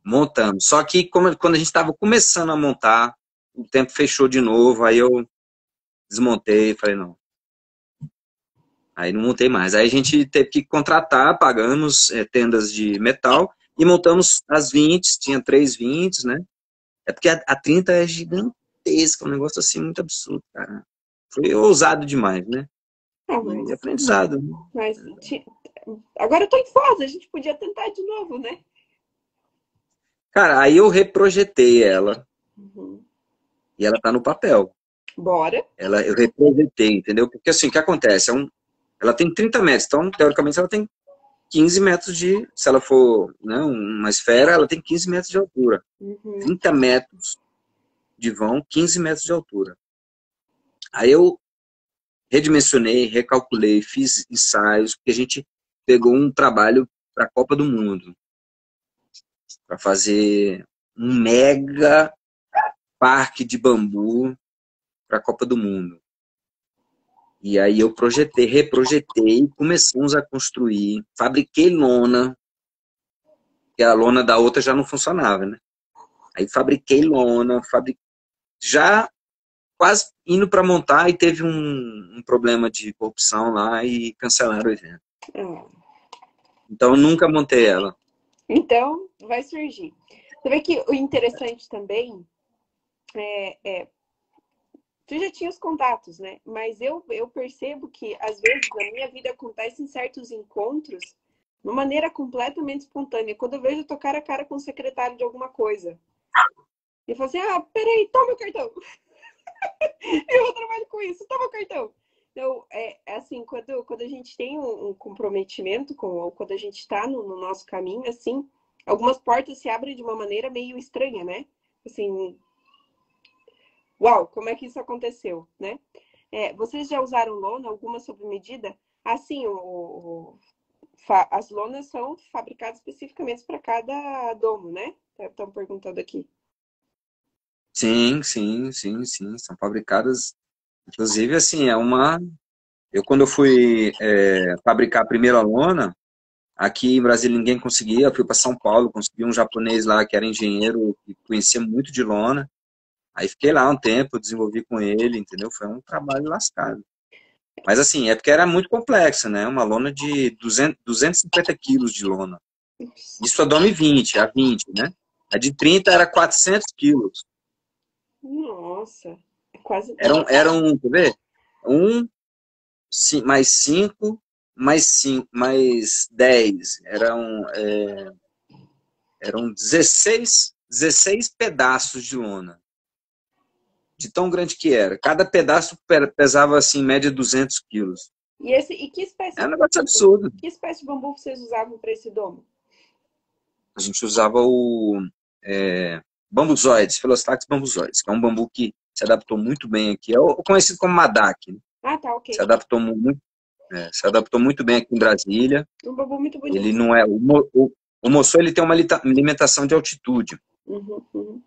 Montamos. Só que quando a gente estava começando a montar, o tempo fechou de novo, aí eu desmontei e falei, não. Aí não montei mais. Aí a gente teve que contratar, pagamos tendas de metal e montamos as 20, tinha 3 20, né? É porque a 30 é gigantesca, um negócio assim muito absurdo, cara. Foi ousado demais, né?
Ah,
E aprendizado, né?
mas agora eu tô em Foz, a gente podia tentar de novo, né?
Cara, aí eu reprojetei ela
Uhum.
e ela tá no papel.
Bora.
Eu reprojetei, entendeu? Porque assim, o que acontece? Ela tem 30 metros, então, teoricamente, ela tem 15 metros de... Se ela for, né, uma esfera, ela tem 15 metros de altura.
Uhum.
30 metros de vão, 15 metros de altura. Aí eu redimensionei, recalculei, fiz ensaios, porque a gente pegou um trabalho para a Copa do Mundo, para fazer um mega parque de bambu para a Copa do Mundo. E aí eu reprojetei, começamos a construir, fabriquei lona, que a lona da outra já não funcionava, né? Aí fabriquei lona, já quase indo para montar e teve um problema de corrupção lá e cancelaram o evento.
Ah.
Então eu nunca montei ela.
Então, vai surgir. Você vê que o interessante também tu já tinha os contatos, né? Mas eu percebo que, às vezes, na minha vida acontecem certos encontros de uma maneira completamente espontânea. Quando eu vejo eu tô cara a cara com o secretário de alguma coisa. E falo assim, peraí, toma o cartão. Eu trabalho com isso, toma o cartão. Então, é assim, quando a gente tem um comprometimento ou quando a gente está no nosso caminho, assim, algumas portas se abrem de uma maneira meio estranha, né? Assim, uau, como é que isso aconteceu, né? Vocês já usaram lona, alguma sob medida? Assim, as lonas são fabricadas especificamente para cada domo, né? Estão perguntando aqui.
Sim, sim, sim, sim. São fabricadas. Inclusive, assim, quando eu fui fabricar a primeira lona, aqui em Brasília ninguém conseguia. Eu fui para São Paulo, consegui um japonês lá que era engenheiro e conhecia muito de lona. Aí fiquei lá um tempo, desenvolvi com ele, entendeu? Foi um trabalho lascado. Mas assim, é porque era muito complexo, né? Uma lona de 250 quilos de lona. Isso a Dome 20, a 20, né? A de 30 era 400 quilos.
Nossa, é quase.
Quer ver? Mais 5, mais 5, mais 10. Eram 16 pedaços de lona. De tão grande que era. Cada pedaço pesava, assim, em média, 200 quilos.
E que
É um negócio absurdo.
que espécie de bambu vocês usavam para esse domo?
A gente usava o bambuzoides, Philostax bambuzoides, que é um bambu que se adaptou muito bem aqui. É o conhecido como Madak. Né?
Ah, tá, ok.
Se adaptou muito bem aqui em Brasília.
Um bambu muito bonito.
Ele não é O moçô, ele tem uma alimentação de altitude.
Uhum, uhum.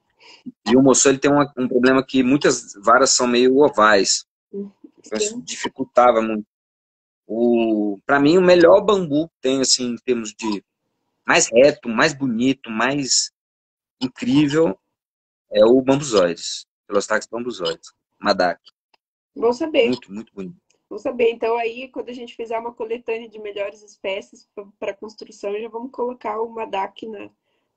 E o moçô, ele tem um problema que muitas varas são meio ovais. Então, isso
Sim.
dificultava muito. Para mim, o melhor bambu que tem, assim, em termos de mais reto, mais bonito, mais incrível, é o bambuzoides. Pilostax bambuzoides. Madak.
Bom saber.
Muito, muito bonito.
Vamos saber. Então, aí, quando a gente fizer uma coletânea de melhores espécies para construção, já vamos colocar o Madak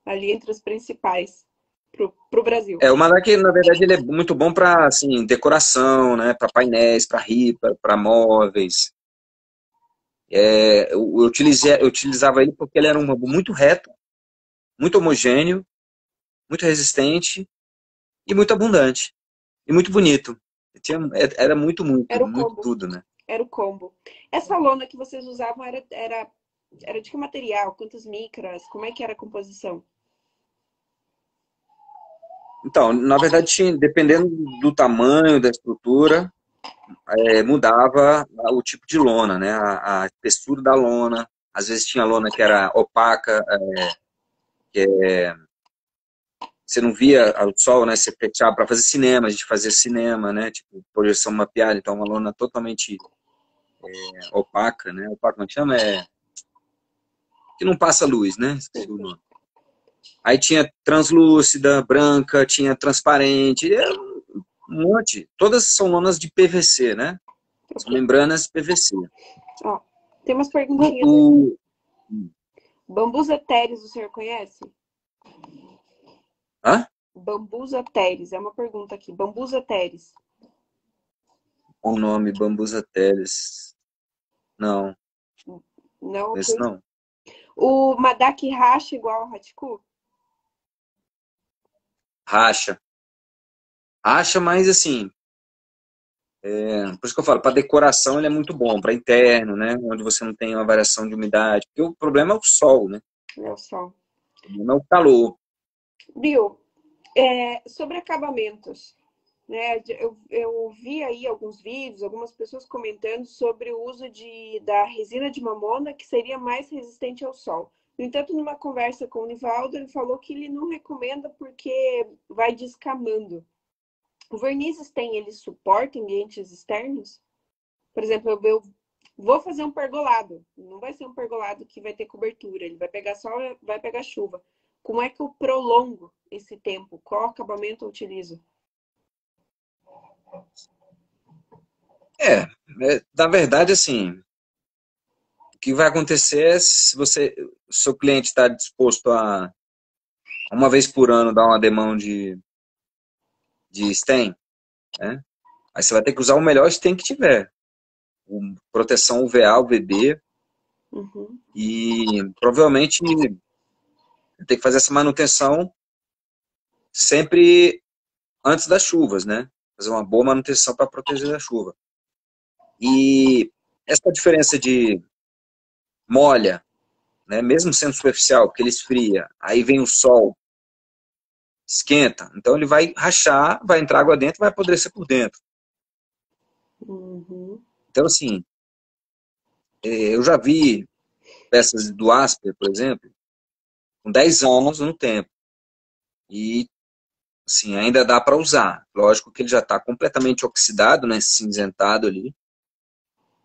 ali entre os principais para o Brasil.
O Madak, na verdade, ele é muito bom para, assim, decoração, né? Para painéis, para ripa, para móveis. Eu utilizava ele porque ele era um bambu muito reto, muito homogêneo, muito resistente e muito abundante. E muito bonito. Era muito, muito,
Era o
muito
combo.
tudo, né?
Era o combo. Essa lona que vocês usavam era de que material? Quantas micras? Como é que era a composição?
Então, na verdade, dependendo do tamanho da estrutura, mudava o tipo de lona, né? A textura da lona. Às vezes tinha lona que era opaca, você não via o sol, né? Você fechava para fazer cinema, a gente fazia cinema, né? Tipo, projeção mapeada, então uma lona totalmente opaca, né? Opaca, não chama? Que não passa luz, né? Esqueci o nome. Aí tinha translúcida, branca, tinha transparente, um monte. Todas são lonas de PVC, né? São
Ok.
membranas PVC.
Ó, tem umas
O,
perguntinhas aqui.
o...
Bambus eteres, o senhor conhece?
Hã?
Bambus eteres, é uma pergunta aqui. Bambus eteres.
O nome Bambusa teles. Não,
Não,
esse
ok.
não.
O Madak racha igual ao Hatiku?
Racha. Racha, mas assim, por isso que eu falo, para decoração ele é muito bom, para interno, né? Onde você não tem uma variação de umidade. Porque o problema é o sol, né?
É o sol.
O problema é o calor.
Bill, sobre acabamentos, né? Eu vi aí alguns vídeos, algumas pessoas comentando sobre o uso da resina de mamona, que seria mais resistente ao sol. No entanto, numa conversa com o Nivaldo, ele falou que ele não recomenda porque vai descamando. O vernizes ele suporta ambientes externos? Por exemplo, eu vou fazer um pergolado. Não vai ser um pergolado que vai ter cobertura. Ele vai pegar sol, vai pegar chuva. Como é que eu prolongo esse tempo? Qual acabamento eu utilizo?
Na verdade, assim, o que vai acontecer é se seu cliente está disposto a, uma vez por ano, dar uma demão de stem, né? Aí você vai ter que usar o melhor stem que tiver. Proteção UVA, UVB,
Uhum.
e provavelmente tem que fazer essa manutenção sempre antes das chuvas, né? Fazer uma boa manutenção para proteger da chuva. E essa diferença de molha, né? Mesmo sendo superficial, porque ele esfria, aí vem o sol, esquenta, então ele vai rachar, vai entrar água dentro, vai apodrecer por dentro.
Uhum.
Então, assim, eu já vi peças do Asper, por exemplo, com 10 anos no tempo. E, assim, ainda dá para usar. Lógico que ele já está completamente oxidado, né, cinzentado ali.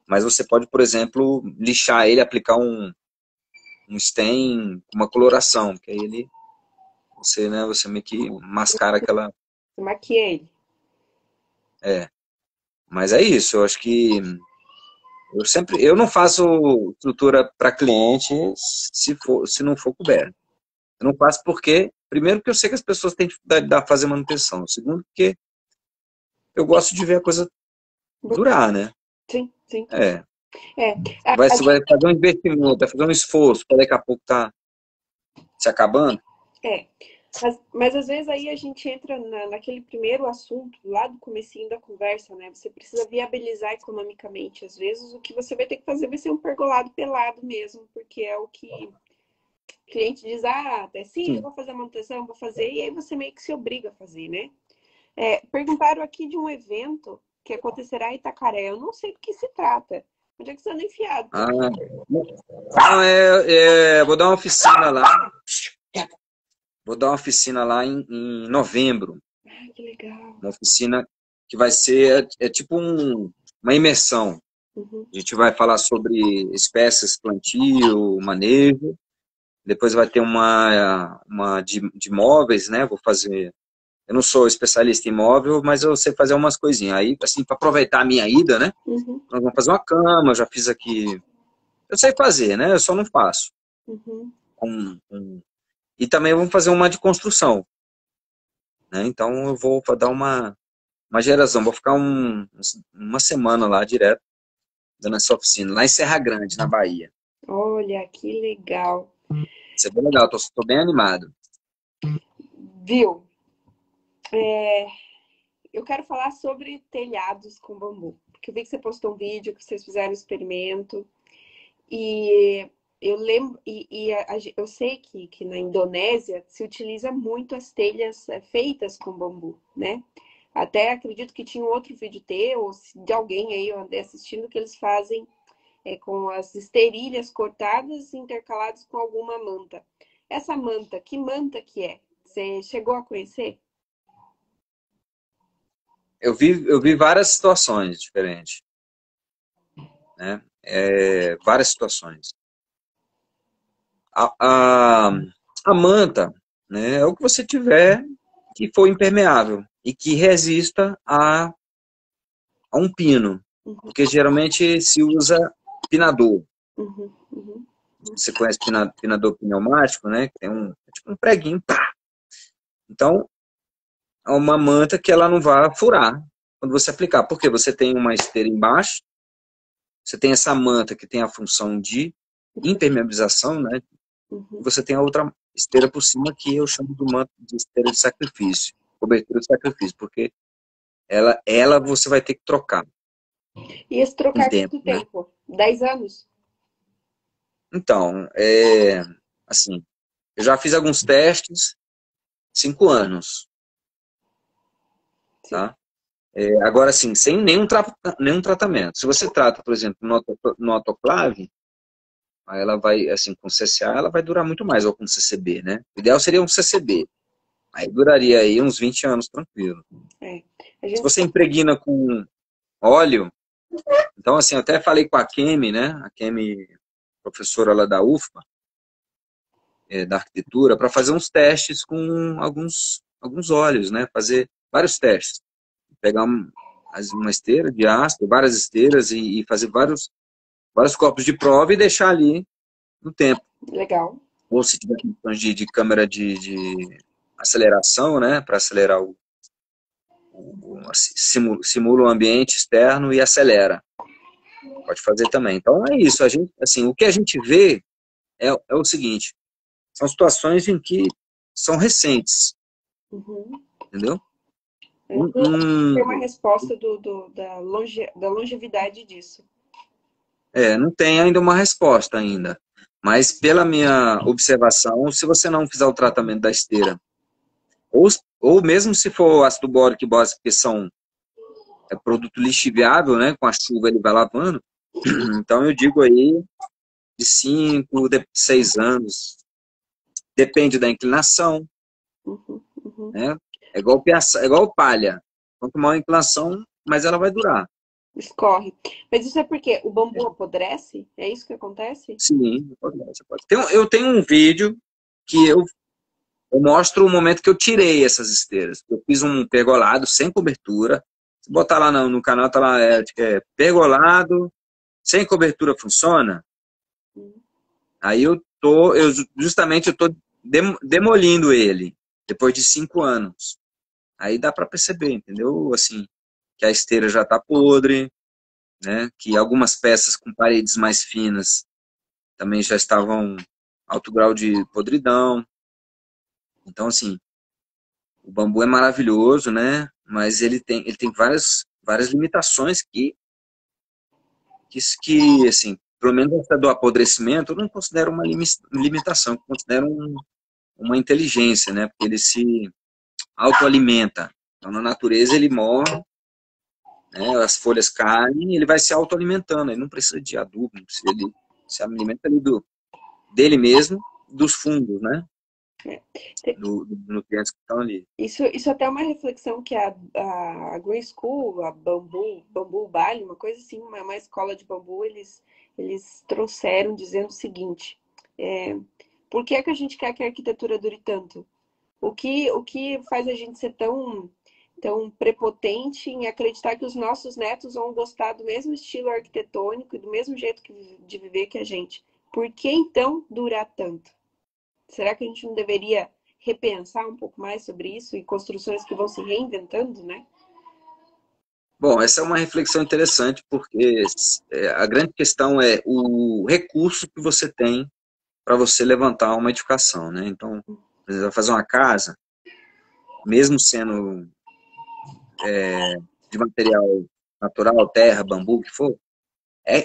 Mas você pode, por exemplo, lixar ele, aplicar um stain com uma coloração, que aí você meio que mascara aquela...
Eu maquiei ele.
Mas é isso, eu acho que eu não faço estrutura para cliente se não for coberto. Eu não faço porque, primeiro, porque eu sei que as pessoas têm dificuldade de fazer manutenção. Segundo, porque eu gosto de ver a coisa durar, né?
Sim, sim.
É.
É.
Você vai fazer um investimento, vai fazer um esforço, para daqui a pouco tá se acabando.
É. Mas às vezes aí a gente entra naquele primeiro assunto, lá do comecinho da conversa, né? Você precisa viabilizar economicamente. Às vezes o que você vai ter que fazer vai ser um pergolado pelado mesmo, porque é o que o cliente diz, sim, eu
Sim.
vou fazer a manutenção, eu vou fazer, e aí você meio que se obriga a fazer, né? Perguntaram aqui de um evento que acontecerá em Itacaré. Eu não sei do que se trata. Onde é que você anda enfiado?
Ah, não, vou dar uma oficina lá. Vou dar uma oficina lá em novembro.
Ai, que legal.
Uma oficina que vai ser tipo uma imersão.
Uhum.
A gente vai falar sobre espécies, plantio, manejo. Depois vai ter uma de móveis, né? Vou fazer. Eu não sou especialista em móvel, mas eu sei fazer umas coisinhas. Aí, assim, para aproveitar a minha ida, né?
Uhum.
Nós vamos fazer uma cama, eu já fiz aqui. Eu sei fazer, né? Eu só não faço.
Uhum.
E também vamos fazer uma de construção, né? Então eu vou dar uma geração, vou ficar uma semana lá direto, dando essa oficina, lá em Serra Grande, na Bahia.
Olha, que legal.
Isso é bem legal, tô bem animado.
Viu? Eu quero falar sobre telhados com bambu. Porque eu vi que você postou um vídeo, que vocês fizeram um experimento. E eu lembro, eu sei que na Indonésia se utiliza muito as telhas feitas com bambu, né? Até acredito que tinha um outro vídeo teu, ou de alguém aí eu andei assistindo, que eles fazem com as esterilhas cortadas e intercaladas com alguma manta. Essa manta, que manta que é? Você chegou a conhecer?
Eu vi várias situações diferentes, né? Várias situações. A, a manta, né, é o que você tiver que for impermeável e que resista a um pino,
Uhum,
porque geralmente se usa pinador.
uhum, uhum.
Você conhece pinador pneumático, né? Que tem tipo um preguinho, pá. Então, é uma manta que ela não vai furar quando você aplicar, porque você tem uma esteira embaixo, você tem essa manta que tem a função de impermeabilização, né? E
Uhum.
você tem a outra esteira por cima que eu chamo de manta de esteira de sacrifício, cobertura de sacrifício, porque ela você vai ter que trocar
E esse
com o
trocar
tempo,
quanto
né?
tempo? 10 anos?
Então, assim, eu já fiz alguns testes, 5 anos,
Sim.
tá? Agora, sim, sem nenhum tratamento. Se você trata, por exemplo, no autoclave, aí ela vai, assim, com CCA, ela vai durar muito mais, ou com CCB, né? O ideal seria um CCB. Aí duraria aí uns 20 anos tranquilo.
É. A
Se
gente
você impregna com óleo, então, assim, eu até falei com a Kemi, né? A Kemi, professora lá da UFPA, da arquitetura, para fazer uns testes com alguns óleos, né? Fazer vários testes. Pegar uma esteira de aço, várias esteiras e fazer vários copos de prova e deixar ali no tempo.
legal.
Ou se tiver condições de câmera de aceleração, né, para acelerar simula o ambiente externo e acelera. Pode fazer também. Então é isso. Assim, o que a gente vê é o seguinte: são situações em que são recentes,
Uhum.
entendeu?
Não
Um,
tem uma
um,
resposta da longevidade disso.
não tem ainda uma resposta ainda. Mas pela minha observação, se você não fizer o tratamento da esteira, ou mesmo se for ácido bórico e bósico, que são produto lixiviável, né? Com a chuva ele vai lavando. Então eu digo aí de 5, de 6 anos. Depende da inclinação,
Uhum, uhum.
né? É igual palha. Quanto maior a inclinação, mais ela vai durar.
Escorre. Mas isso é porque o bambu apodrece? É isso que acontece?
Sim, pode. Eu tenho um vídeo que eu mostro o momento que eu tirei essas esteiras. Eu fiz um pergolado sem cobertura. Se botar lá no canal, tá lá, pergolado, sem cobertura funciona?
Uhum.
Aí justamente eu tô demolindo ele, depois de 5 anos. Aí dá para perceber, entendeu? Assim, que a esteira já tá podre, né? Que algumas peças com paredes mais finas também já estavam alto grau de podridão. Então, assim, o bambu é maravilhoso, né? Mas ele tem várias limitações que, assim, pelo menos essa do apodrecimento, eu não considero uma limitação, eu considero uma inteligência, né? Porque ele se autoalimenta. Então, na natureza, ele morre, né? As folhas caem, ele vai se autoalimentando, ele não precisa de adubo, não precisa, ele se alimenta ali dele mesmo, dos fungos, né?
É. Te-
Dos nutrientes que estão ali.
Isso até é uma reflexão que a Green School, a Bambu Bali, uma coisa assim, uma escola de bambu, eles trouxeram dizendo o seguinte, por que é que a gente quer que a arquitetura dure tanto? O que faz a gente ser tão prepotente em acreditar que os nossos netos vão gostar do mesmo estilo arquitetônico e do mesmo jeito de viver que a gente? Por que então durar tanto? Será que a gente não deveria repensar um pouco mais sobre isso e construções que vão se reinventando, né?
Bom, essa é uma reflexão interessante, porque a grande questão é o recurso que você tem para você levantar uma edificação, né? Então, você vai fazer uma casa, mesmo sendo de material natural, terra, bambu, o que for,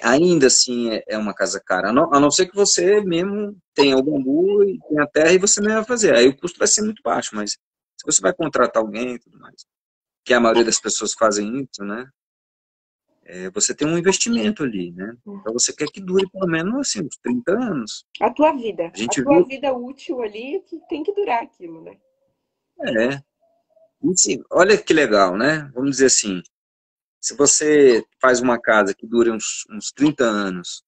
ainda assim é uma casa cara. A não ser que você mesmo tenha o bambu e tenha a terra e você mesmo vai fazer. Aí o custo vai ser muito baixo, mas se você vai contratar alguém e tudo mais, que a maioria das pessoas fazem isso, né? Você tem um investimento ali, né? Então você quer que dure pelo menos assim, uns 30 anos.
A
A gente
tua
viu,
vida útil ali que tem que durar aquilo, né?
é, e, assim, olha que legal, né? Vamos dizer assim, se você faz uma casa que dure uns 30 anos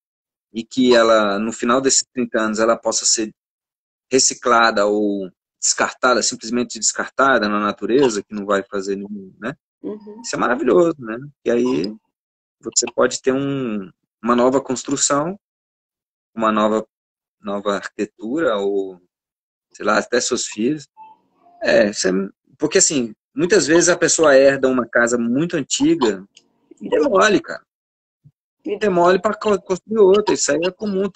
e que ela, no final desses 30 anos, ela possa ser reciclada ou descartada, simplesmente descartada na natureza, que não vai fazer nenhum, né?
Uhum.
Isso é maravilhoso, né? E aí você pode ter uma nova construção, uma nova arquitetura, ou, sei lá, até seus filhos. Porque assim, muitas vezes a pessoa herda uma casa muito antiga e demole, cara. Demole para construir outra. Isso aí é comum.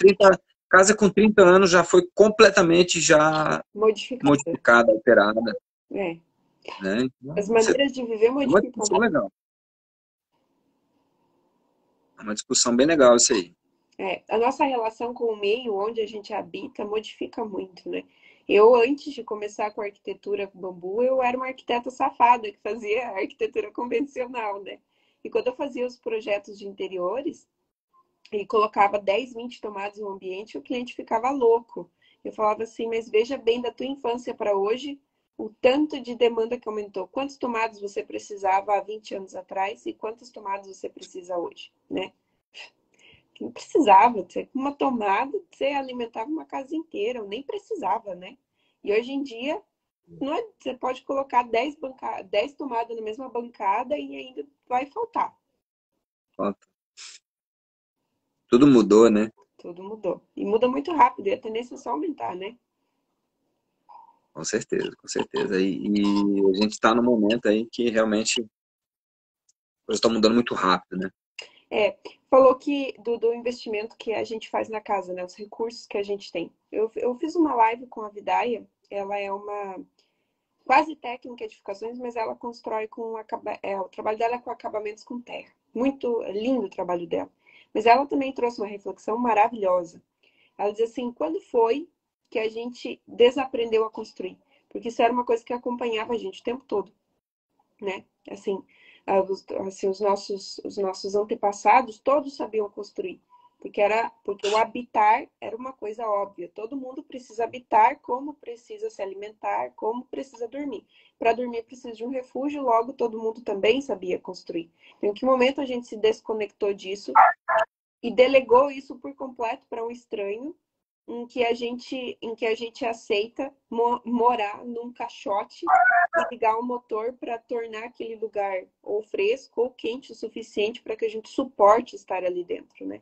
Casa com 30 anos já foi completamente já
Modificada.
modificada, alterada,
É.
né? Então,
As maneiras de viver
é uma
modificam.
discussão legal. É uma discussão bem legal isso aí.
A nossa relação com o meio onde a gente habita modifica muito, né? Eu, antes de começar com a arquitetura com bambu, eu era uma arquiteta safada que fazia arquitetura convencional, né? E quando eu fazia os projetos de interiores e colocava 10, 20 tomadas no ambiente, o cliente ficava louco. Eu falava assim, mas veja bem da tua infância para hoje, o tanto de demanda que aumentou. Quantas tomadas você precisava há 20 anos atrás e quantas tomadas você precisa hoje, né? Que não precisava, você, com uma tomada, você alimentava uma casa inteira, eu nem precisava, né? E hoje em dia, não é, você pode colocar 10 tomadas na mesma bancada e ainda vai faltar.
Pronto. Tudo mudou, né?
Tudo mudou. E muda muito rápido, e a tendência é só aumentar, né?
Com certeza, com certeza. E a gente está num momento aí que realmente as coisas estão mudando muito rápido, né?
Falou que do investimento que a gente faz na casa, né? Os recursos que a gente tem. Eu fiz uma live com a Vidaia, ela é uma quase técnica de edificações, mas ela constrói o trabalho dela é com acabamentos com terra. Muito lindo o trabalho dela. Mas ela também trouxe uma reflexão maravilhosa. Ela diz assim: quando foi que a gente desaprendeu a construir? Porque isso era uma coisa que acompanhava a gente o tempo todo, né? Assim, os nossos antepassados todos sabiam construir. Porque o habitar era uma coisa óbvia. Todo mundo precisa habitar, como precisa se alimentar, como precisa dormir. Para dormir precisa de um refúgio, logo todo mundo também sabia construir. Em que momento a gente se desconectou disso e delegou isso por completo para um estranho, em que a gente aceita morar num caixote e ligar o motor para tornar aquele lugar ou fresco ou quente o suficiente para que a gente suporte estar ali dentro, né?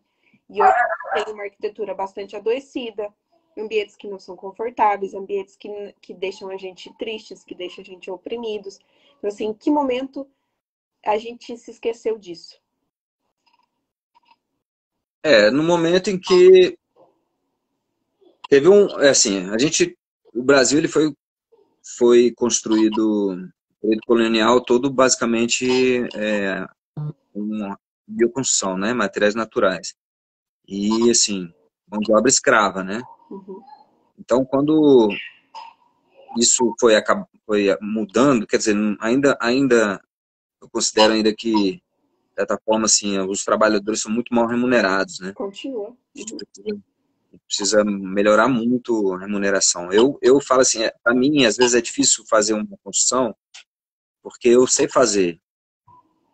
E hoje tem uma arquitetura bastante adoecida, ambientes que não são confortáveis, ambientes que deixam a gente tristes, que deixam a gente oprimidos. Então, assim, em que momento a gente se esqueceu disso?
No momento em que teve assim, o Brasil ele foi construído, o período colonial todo basicamente uma bioconstrução, né, materiais naturais. E assim, mão de obra escrava, né?
Uhum.
Então, quando isso foi mudando, quer dizer, ainda eu considero ainda que certa forma, assim, os trabalhadores são muito mal remunerados, né?
Continua.
A gente precisa melhorar muito a remuneração. Eu falo assim, para mim, às vezes é difícil fazer uma construção, porque eu sei fazer.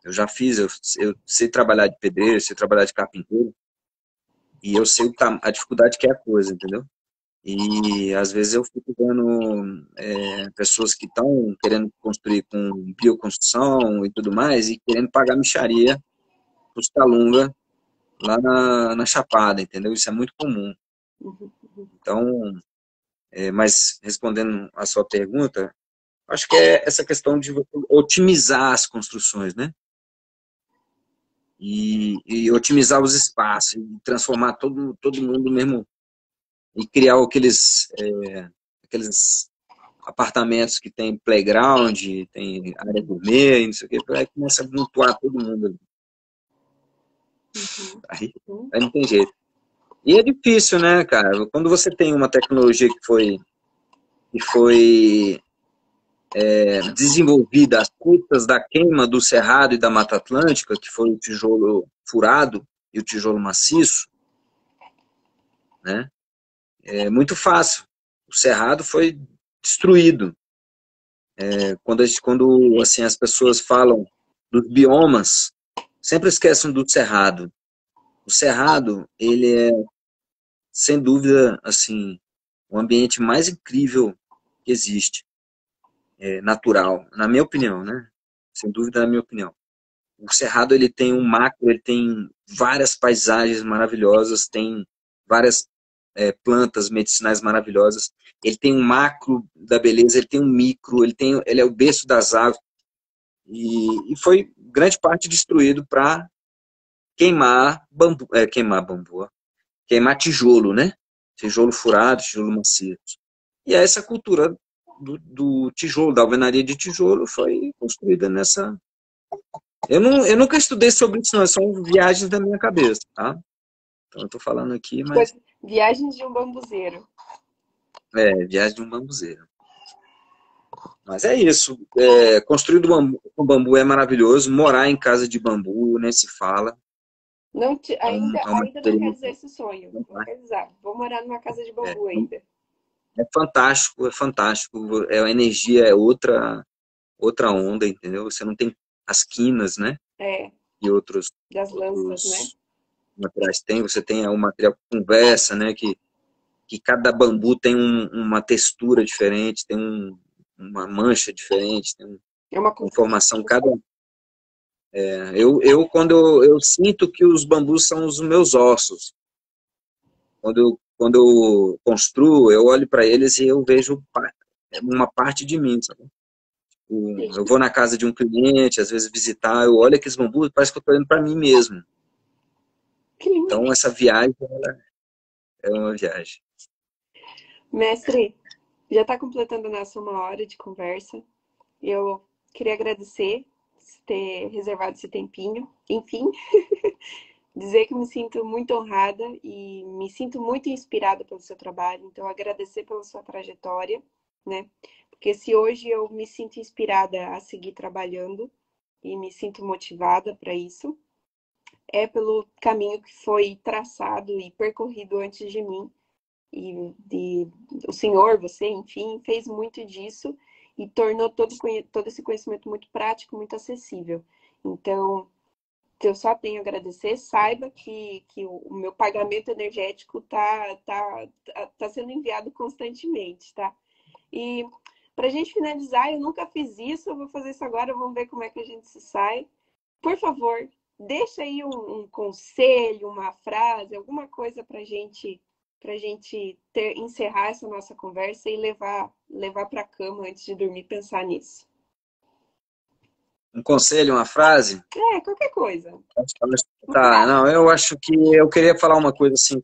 Eu já fiz, eu sei trabalhar de pedreiro, sei trabalhar de carpinteiro, e eu sei a dificuldade que é a coisa, entendeu? E às vezes eu fico vendo pessoas que estão querendo construir com bioconstrução e tudo mais, e querendo pagar mixaria para os Calunga lá na Chapada, entendeu? Isso é muito comum.
Uhum.
Então, mas respondendo a sua pergunta, acho que é essa questão de otimizar as construções, né? E otimizar os espaços, e transformar todo mundo mesmo, e criar aqueles apartamentos que tem playground, tem área gourmet, não sei o quê, aí começa a mutuar todo mundo ali. Aí não tem jeito. E é difícil, né, cara? Quando você tem uma tecnologia que foi desenvolvida às custas da queima do Cerrado e da Mata Atlântica, que foi o tijolo furado e o tijolo maciço, né? É muito fácil. O Cerrado foi destruído. Quando assim, as pessoas falam dos biomas, sempre esquecem do Cerrado. O Cerrado, ele é, sem dúvida, assim, o ambiente mais incrível que existe, natural, na minha opinião, né? Sem dúvida, na minha opinião. O Cerrado, ele tem um macro, ele tem várias paisagens maravilhosas, tem várias plantas medicinais maravilhosas. Ele tem um macro da beleza, ele tem um micro, ele é o berço das aves. E foi grande parte destruído para queimar bambu, queimar tijolo, né? Tijolo furado, tijolo macio. E essa cultura do tijolo, da alvenaria de tijolo, foi construída nessa. Eu nunca estudei sobre isso, não, são viagens da minha cabeça, tá? Então eu tô falando aqui, mas.
Viagens de um bambuzeiro.
Viagem de um bambuzeiro. Mas é isso. Construir com bambu é maravilhoso. Morar em casa de bambu, nem se fala.
Não
Uma
ainda não
experiência
realizei esse sonho. Vou
fantástica.
realizar. Vou morar numa casa de
É,
bambu ainda.
é fantástico, é fantástico. A energia é outra onda, entendeu? Você não tem as quinas, né?
É,
E
das lanças, né?
outros materiais tem. Você tem o material que conversa, né? Que cada bambu tem uma textura diferente, tem uma mancha diferente, tem
É uma
uma
cultura.
formação. Quando eu sinto que os bambus são os meus ossos. Quando eu construo, eu olho para eles e eu vejo uma parte de mim, sabe? Eu vou na casa de um cliente, às vezes visitar, eu olho aqueles bambus, parece que eu estou olhando para mim mesmo.
Que lindo.
Então, essa viagem é uma viagem.
Mestre, já está completando a nossa 1 hora de conversa. Eu queria agradecer ter reservado esse tempinho. Enfim, dizer que me sinto muito honrada e me sinto muito inspirada pelo seu trabalho. Então, agradecer pela sua trajetória, né? Porque se hoje eu me sinto inspirada a seguir trabalhando e me sinto motivada para isso, é pelo caminho que foi traçado e percorrido antes de mim. E o senhor, você, enfim, fez muito disso e tornou todo esse conhecimento muito prático, muito acessível. Então, eu só tenho a agradecer. Saiba que o meu pagamento energético tá sendo enviado constantemente, tá? E para a gente finalizar, eu nunca fiz isso, eu vou fazer isso agora, vamos ver como é que a gente se sai. Por favor, deixa aí um conselho, uma frase, alguma coisa para gente encerrar essa nossa conversa e levar para a cama antes de dormir, pensar nisso.
Um conselho, uma frase?
Qualquer coisa.
Tá, não, eu acho que eu queria falar uma coisa assim.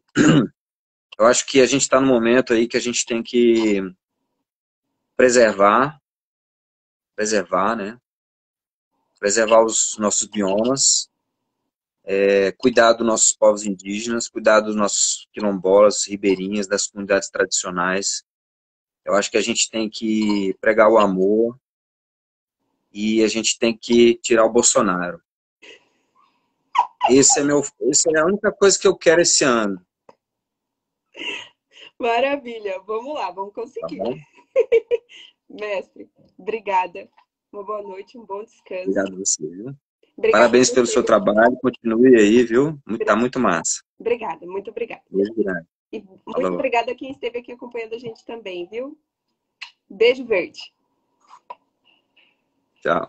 Eu acho que a gente está num momento aí que a gente tem que preservar, né? Preservar os nossos biomas, cuidar dos nossos povos indígenas, cuidar dos nossos quilombolas, ribeirinhas, das comunidades tradicionais. Eu acho que a gente tem que pregar o amor e a gente tem que tirar o Bolsonaro. Essa é a única coisa que eu quero esse ano.
Maravilha. Vamos lá, vamos
Tá
conseguir.
bom?
Mestre, obrigada. Uma boa noite, um bom descanso.
Obrigado a você, viu?
Obrigada a
Parabéns pelo
você.
seu trabalho. Continue aí, viu? Tá muito massa.
Obrigada, muito obrigada.
Beijo grande.
E muito
Falou.
obrigada a quem esteve aqui acompanhando a gente também, viu? Beijo verde.
Tchau.